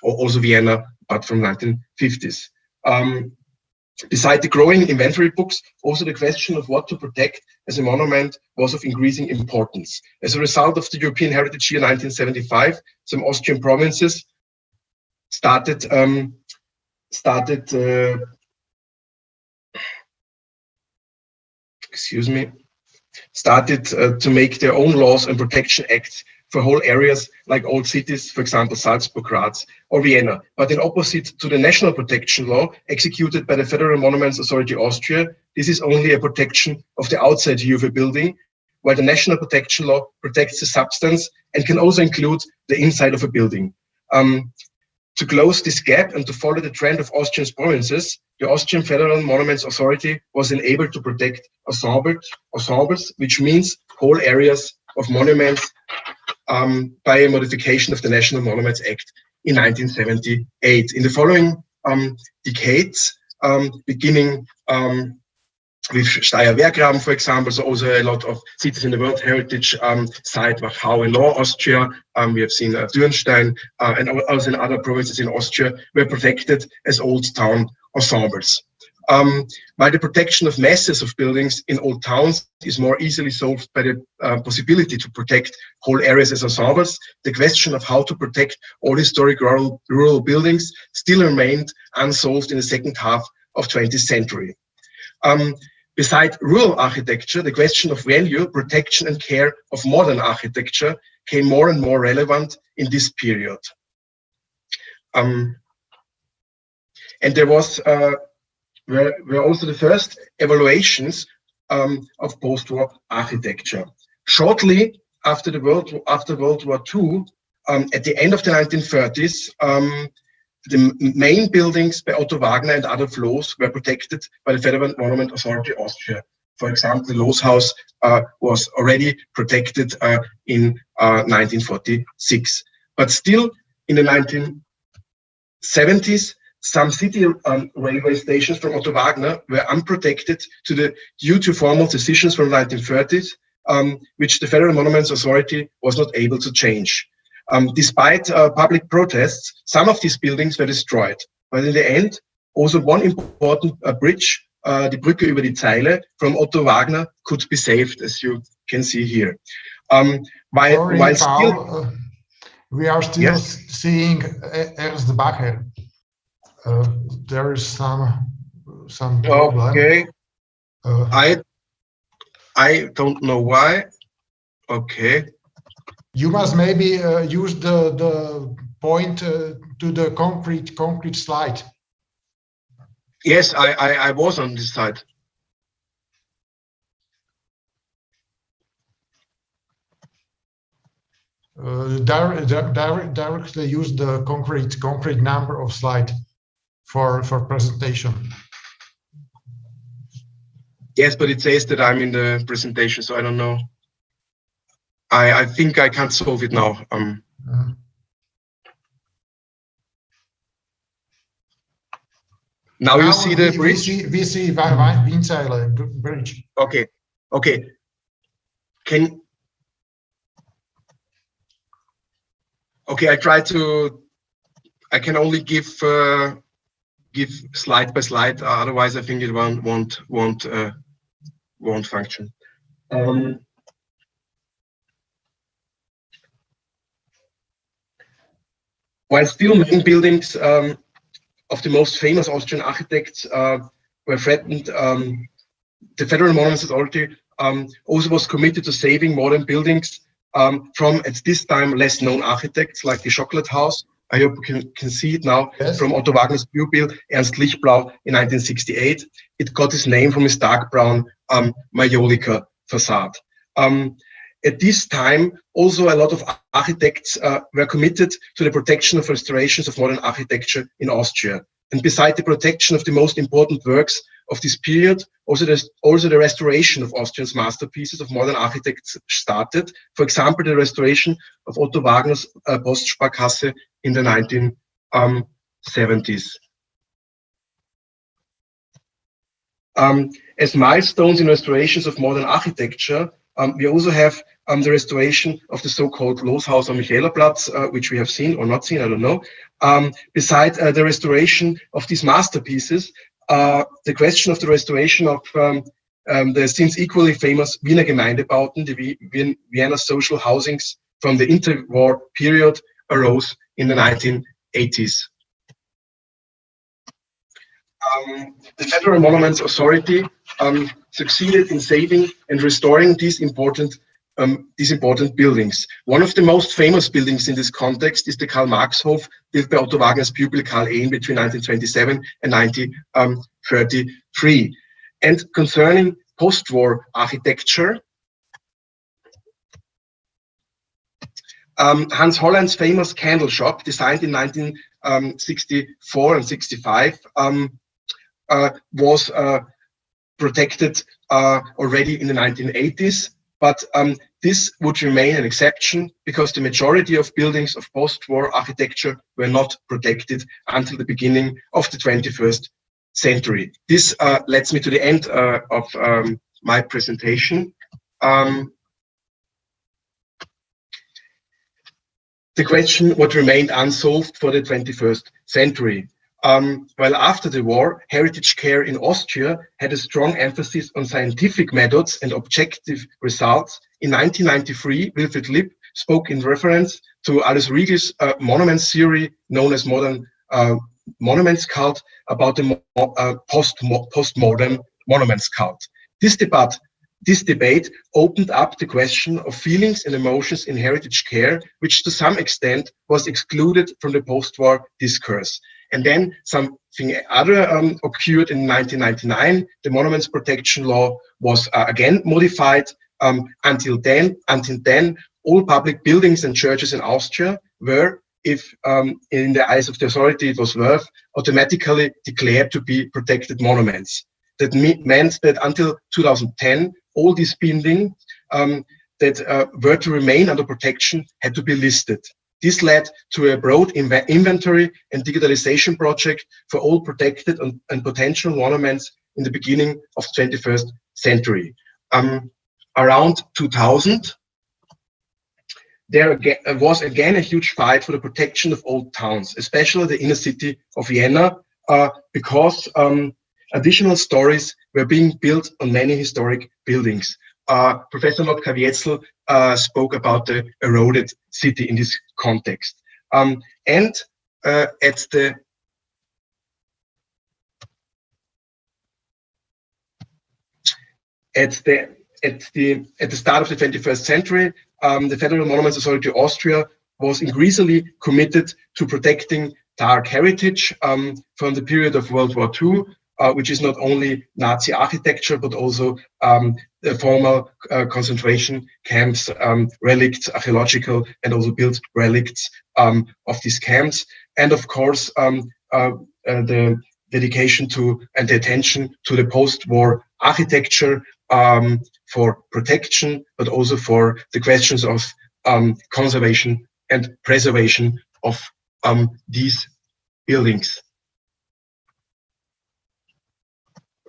also Vienna, but from 1950s. Beside the growing inventory books, also the question of what to protect as a monument was of increasing importance. As a result of the European Heritage Year 1975, some Austrian provinces started to make their own laws and protection acts for whole areas like old cities, for example, Salzburg, Graz, or Vienna. But in opposite to the national protection law executed by the Federal Monuments Authority Austria, this is only a protection of the outside view of a building, while the national protection law protects the substance and can also include the inside of a building. To close this gap and to follow the trend of Austrian provinces, the Austrian Federal Monuments Authority was enabled to protect ensembles, which means whole areas of monuments, by a modification of the National Monuments Act in 1978. In the following decades, beginning with Steyr-Wehrgraben, for example, so also a lot of cities in the World Heritage site, Wachau in Lower Austria, we have seen Dürnstein, and also in other provinces in Austria were protected as old town ensembles. While the protection of masses of buildings in old towns is more easily solved by the possibility to protect whole areas as ensembles, the question of how to protect all historic rural buildings still remained unsolved in the second half of 20th century. Beside rural architecture, the question of value, protection and care of modern architecture came more and more relevant in this period. And there were also the first evaluations of post-war architecture. Shortly after World War II, at the end of the 1930s, the main buildings by Otto Wagner and Adolf Loos were protected by the Federal Monument Authority Austria. For example, the Loos House was already protected in 1946. But still, In the 1970s, some city railway stations from Otto Wagner were unprotected due to formal decisions from the 1930s, which the Federal Monuments Authority was not able to change. Despite public protests, some of these buildings were destroyed. But in the end, also one important bridge, the Brücke über die Zeile from Otto Wagner, could be saved, as you can see here. Sorry, Paul, we are still seeing Ernst de Bacher. There is some problem. Okay. I don't know why. Okay. You must maybe use the point to the concrete slide. Yes, I was on this side. Directly use the concrete number of slide for presentation. Yes, but it says that I'm in the presentation, so I don't know. I think I can't solve it now. Now you see the bridge? We see Wienzeile bridge. Okay, okay. Okay, I can only give slide by slide, otherwise I think it won't function. While still main buildings of the most famous Austrian architects were threatened, the Federal Monuments Authority also was committed to saving modern buildings from, at this time, less known architects like the Chocolate House. I hope you can see it now. Yes. From Otto Wagner's pupil, Ernst Lichtblau, in 1968. It got its name from his dark brown Majolica facade. At this time, also a lot of architects were committed to the protection of restorations of modern architecture in Austria. And beside the protection of the most important works of this period, also the restoration of Austria's masterpieces of modern architects started. For example, the restoration of Otto Wagner's Postsparkasse in the 1970s. As milestones in restorations of modern architecture, we also have the restoration of the so-called Loshaus on Michaelerplatz, which we have seen or not seen, I don't know. Beside the restoration of these masterpieces, the question of the restoration of the since equally famous Wiener Gemeindebauten, the Vienna social housings from the interwar period, arose in the 1980s. The Federal Monuments Authority succeeded in saving and restoring these important buildings. One of the most famous buildings in this context is the Karl-Marx-Hof, built by Otto Wagner's pupil Karl Ehn between 1927 and 1933. And concerning post-war architecture, Hans Holland's famous candle shop, designed in 1964 and 65, was protected already in the 1980s, but this would remain an exception because the majority of buildings of post-war architecture were not protected until the beginning of the 21st century. This leads me to the end of my presentation. The question what remained unsolved for the 21st century. While after the war, heritage care in Austria had a strong emphasis on scientific methods and objective results, in 1993, Wilfried Lipp spoke in reference to Alice Riegel's monuments theory, known as modern monuments cult, about the postmodern monuments cult. This debate opened up the question of feelings and emotions in heritage care, which to some extent was excluded from the post-war discourse. And then something other occurred in 1999. The Monuments Protection Law was again modified. Until then, all public buildings and churches in Austria were, if in the eyes of the authority it was worth, automatically declared to be protected monuments. That meant that until 2010, all these buildings that were to remain under protection had to be listed. This led to a broad inventory and digitalization project for all protected and potential monuments in the beginning of the 21st century. Around 2000, there was again a huge fight for the protection of old towns, especially the inner city of Vienna, because additional stories were being built on many historic buildings. Professor Notkavietzel spoke about the eroded city in this context. And at the start of the 21st century, the Federal Monuments Authority of Austria was increasingly committed to protecting dark heritage from the period of World War II, which is not only Nazi architecture, but also the former concentration camps, relicts, archaeological and also built relicts of these camps. And of course, the dedication to and the attention to the post-war architecture for protection, but also for the questions of conservation and preservation of these buildings.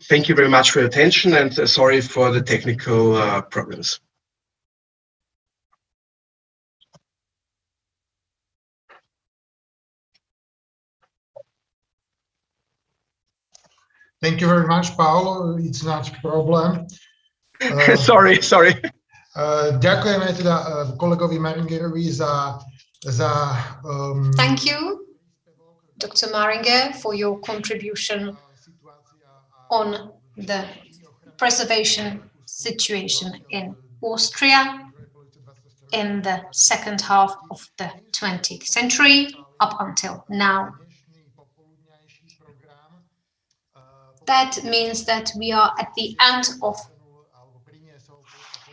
Thank you very much for your attention, and sorry for the technical problems. Thank you very much, Paolo. It's not a problem. Sorry. Ďakujeme teda kolegovi Mahringerovi za Thank you, Dr. Mahringer, for your contribution on the preservation situation in Austria in the second half of the 20th century up until now. That means that we are at the end of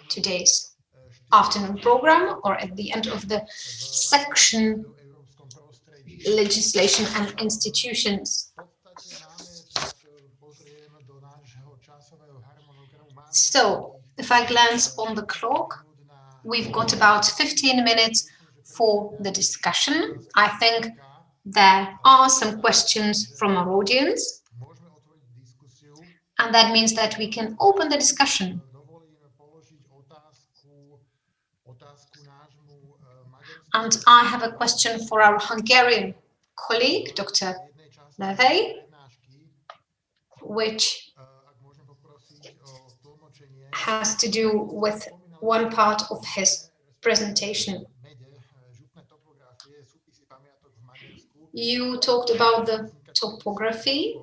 today's afternoon program, or at the end of the section legislation and institutions. So if I glance on the clock, we've got about 15 minutes for the discussion. I think there are some questions from our audience, and that means that we can open the discussion. And I have a question for our Hungarian colleague, Dr. Lővei, which has to do with one part of his presentation. You talked about the topography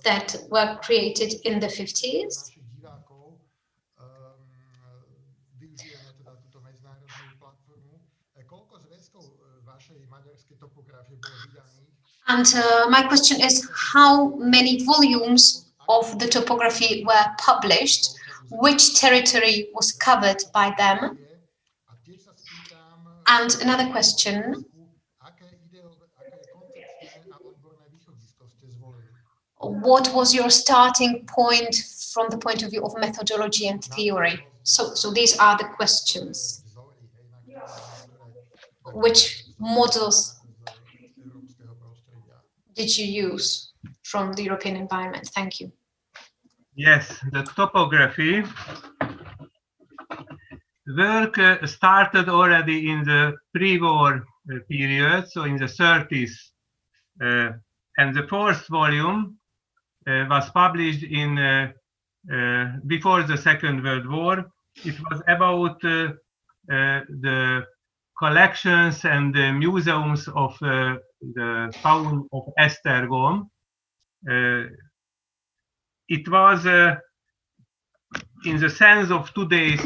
that were created in the 50s. And my question is, how many volumes of the topography were published? Which territory was covered by them? And another question, what was your starting point from the point of view of methodology and theory? So these are the questions. Which models did you use from the European environment? Thank you. Yes, the topography work started already in the pre-war period, so in the 30s. And the first volume was published in before the Second World War. It was about the collections and the museums of the town of Esztergom. It was, in the sense of today's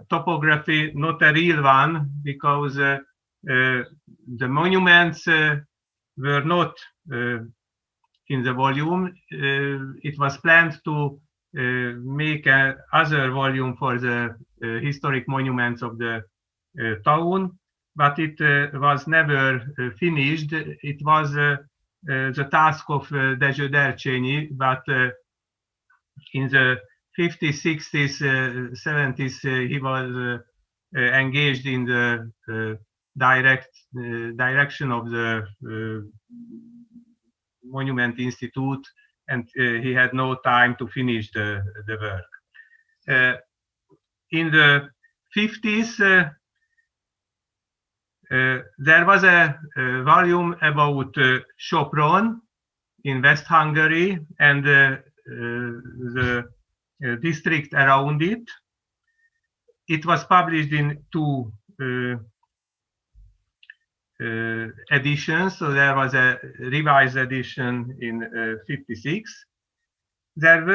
topography, not a real one, because the monuments were not in the volume. It was planned to make another volume for the historic monuments of the town, but it was never finished. It was the task of Dezső Dercsényi, but in the 50s, 60s, 70s, he was engaged in the direction of the Monument Institute, and he had no time to finish the work. In the 50s, there was a volume about Sopron in West Hungary and the district around it. It was published in 2 editions, so there was a revised edition in 56. There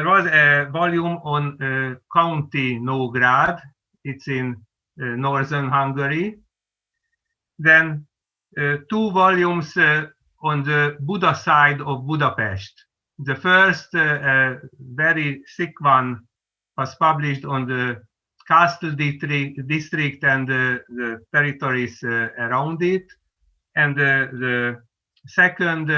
was a volume on County Nógrád. It's in northern Hungary. Then 2 volumes on the Buda side of Budapest. The first, very thick one, was published on the Castle district and the territories around it. And the second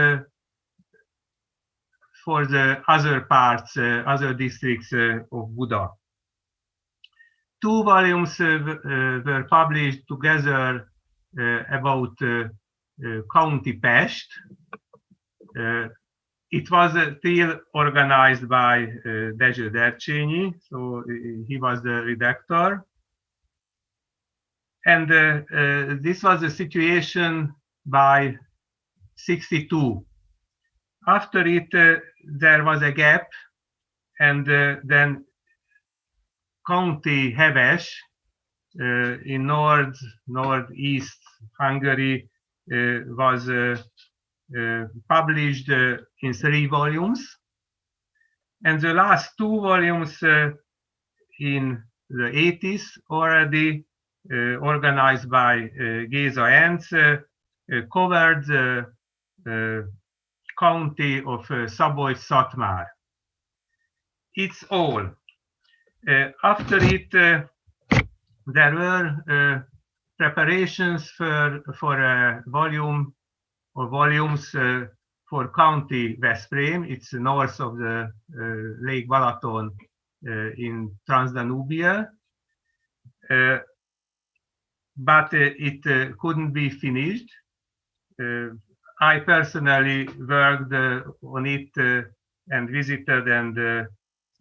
for the other parts, other districts of Buda. 2 volumes were published together about County Pest. It was still organized by Dezső Dercsényi, so he was the redactor. And this was the situation by 62. After it, there was a gap, and then County Heves in northeast Hungary was published in 3 volumes, and the last 2 volumes in the 80s already organized by Géza Enz covered the county of Szabolcs-Szatmár. It's all. After it, there were preparations for a volume or volumes for County Veszprém. It's north of the Lake Balaton in Transdanubia. But it couldn't be finished. I personally worked on it and visited and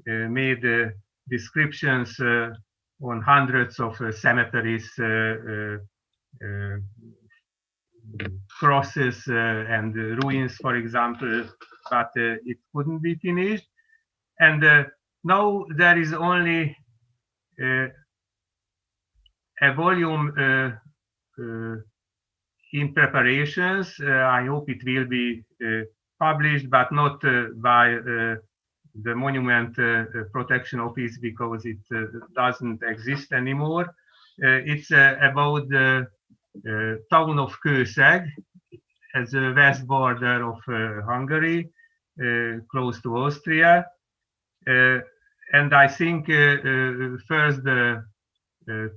made descriptions on hundreds of cemeteries, crosses and ruins, for example, but it couldn't be finished. And now there is only a volume in preparations. I hope it will be published, but not by the Monument Protection Office, because it doesn't exist anymore. It's about the town of Kőszeg as the west border of Hungary, close to Austria. And I think first the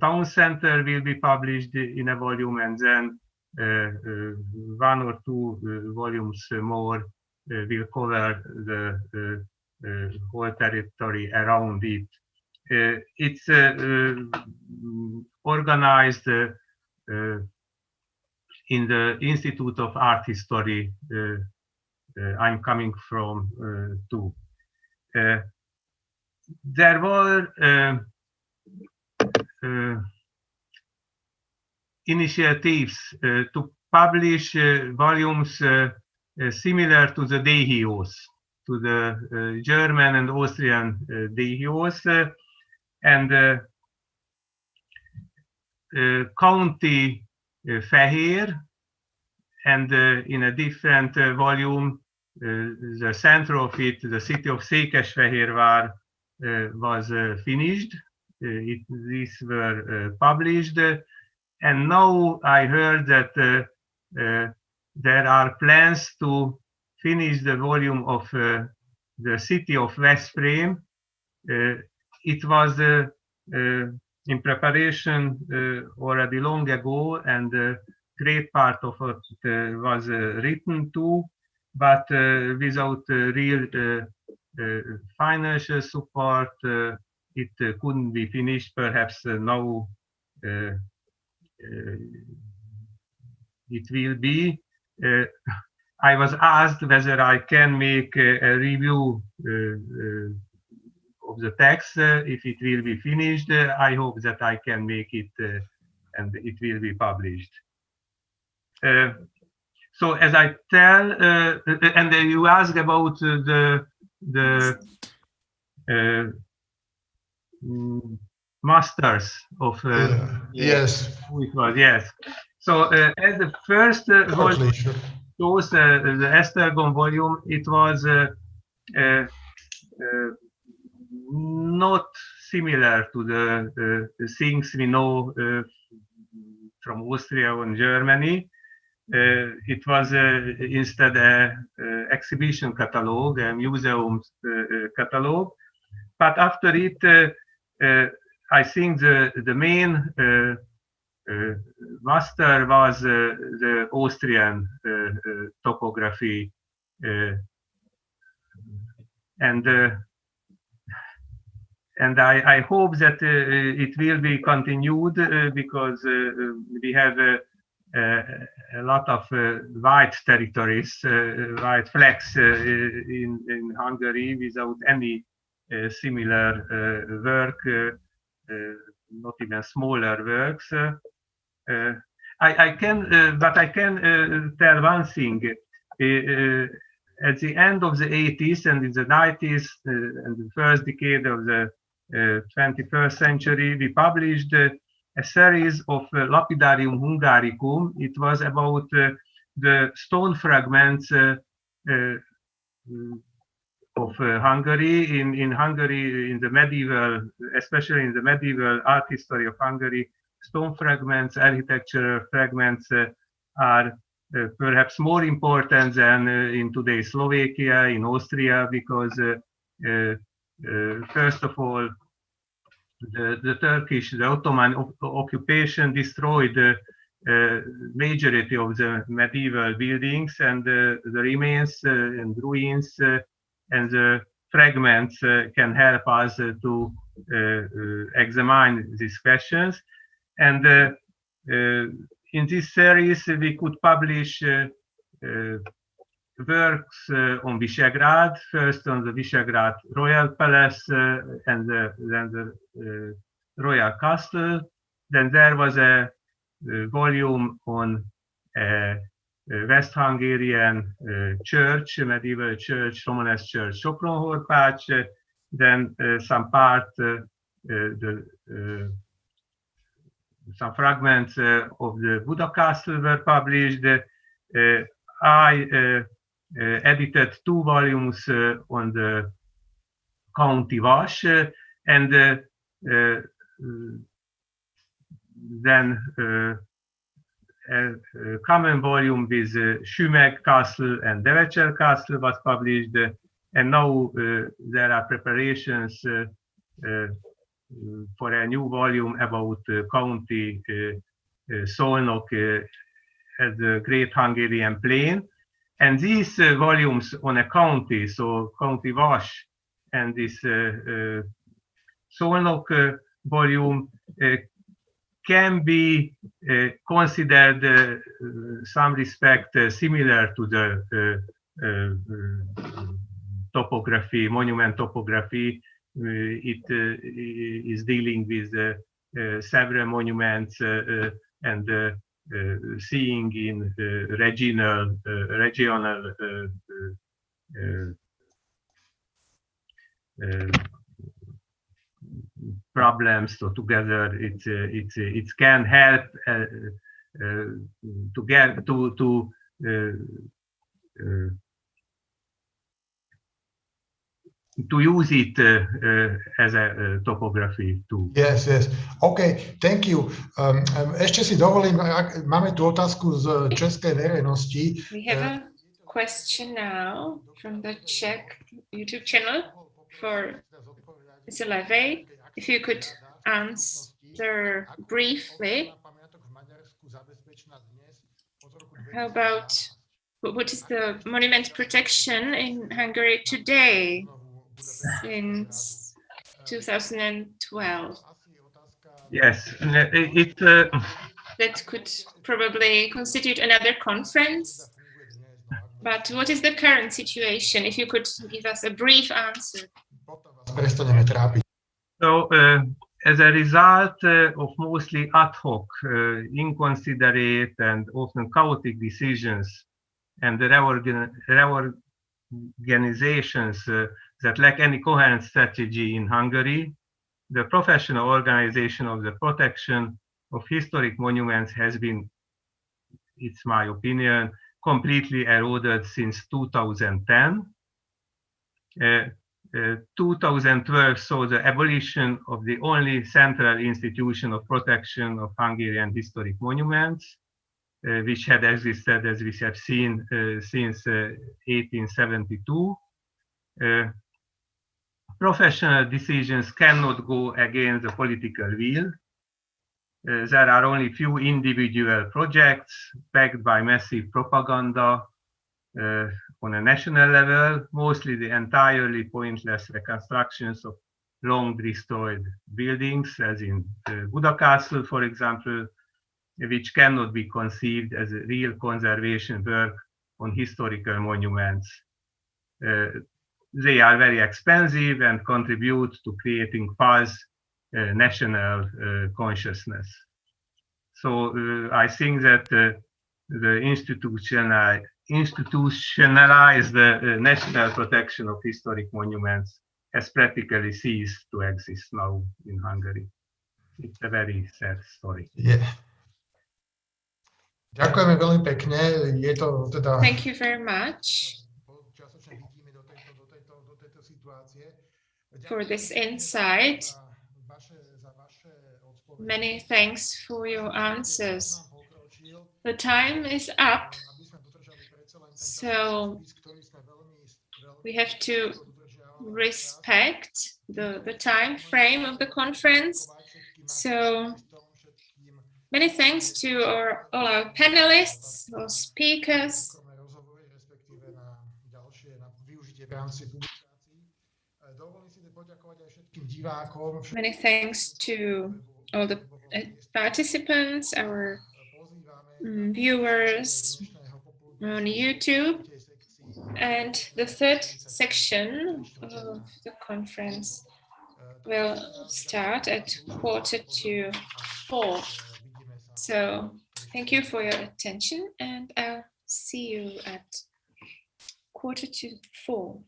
town center will be published in a volume, and then 1 or 2 volumes more will cover the whole territory around it. It's organized in the Institute of Art History I'm coming from too. There were initiatives to publish volumes similar to the Déhiós, to the German and Austrian Déhiós, and County Fehér, and in a different volume, the center of it, the city of Székesfehérvár, was finished. These were published, and now I heard that there are plans to finish the volume of the city of Veszprém. It was in preparation already long ago, and a great part of it was written too, but without real financial support, it couldn't be finished. Perhaps now it will be. I was asked whether I can make a review of the text if it will be finished. I hope that I can make it and it will be published. So as I tell, and you ask about the masters of yes, it was, yes. So as the first volume shows the Esztergom volume, it was not similar to the things we know from Austria and Germany. It was instead an exhibition catalogue, a museum catalogue. But after it, I think the main master was the Austrian topography, and I hope that it will be continued because we have a lot of white territories, white flags in Hungary without any similar work, not even smaller works. I can tell one thing. At the end of the 80s and in the 90s and the first decade of the 21st century, we published a series of Lapidarium Hungaricum. It was about the stone fragments of Hungary. In Hungary, in the medieval, especially in the medieval art history of Hungary, stone fragments, architectural fragments are perhaps more important than in today's Slovakia, in Austria, because first of all, the Turkish, the Ottoman occupation destroyed the majority of the medieval buildings, and the remains and ruins and the fragments can help us to examine these questions. And in this series, we could publish works on Visegrad, first on the Visegrad Royal Palace and then the Royal Castle. Then there was a volume on West Hungarian church, medieval church, Romanesque church, Sopron-Horpács. Then some part, some fragments of the Buda Castle were published. I edited 2 volumes on the County Vas, and then a common volume with Sümeg Castle and Devecser Castle was published, and now there are preparations for a new volume about County Szolnok as the Great Hungarian Plain. And these volumes on a county, so County Vas and this Szolnok volume can be considered some respect similar to the topography, monument topography. It is dealing with several monuments and seeing in regional problems. So together, it can help to get to use it as a topography too. Yes, yes. OK, thank you. Ešte si dovolím, máme tu otázku z českej verejnosti. We have a question now from the Czech YouTube channel for Mr. Lővei. If you could answer briefly, how about what is the monument protection in Hungary today since 2012? Yes, The that could probably constitute another conference. But what is the current situation? If you could give us a brief answer. So, as a result of mostly ad hoc, inconsiderate, and often chaotic decisions, and the reorganizations that lack any coherent strategy in Hungary, the professional organization of the protection of historic monuments has been, it's my opinion, completely eroded since 2010. 2012 saw the abolition of the only central institution of protection of Hungarian historic monuments, which had existed, as we have seen, since 1872. Professional decisions cannot go against the political will. There are only few individual projects backed by massive propaganda on a national level, mostly the entirely pointless reconstructions of long destroyed buildings, as in Buda Castle, for example, which cannot be conceived as a real conservation work on historical monuments. They are very expensive and contribute to creating false national consciousness. So I think that the institutionalized national protection of historic monuments has practically ceased to exist now in Hungary. It's a very sad story. Yeah. Ďakujeme veľmi pekne. Je to teda... Thank you very much for this insight. Many thanks for your answers. The time is up, so we have to respect the time frame of the conference. So many thanks to all our panelists, our speakers. Many thanks to all the participants, our viewers on YouTube. And the third section of the conference will start at 3:45. So thank you for your attention, and I'll see you at 3:45.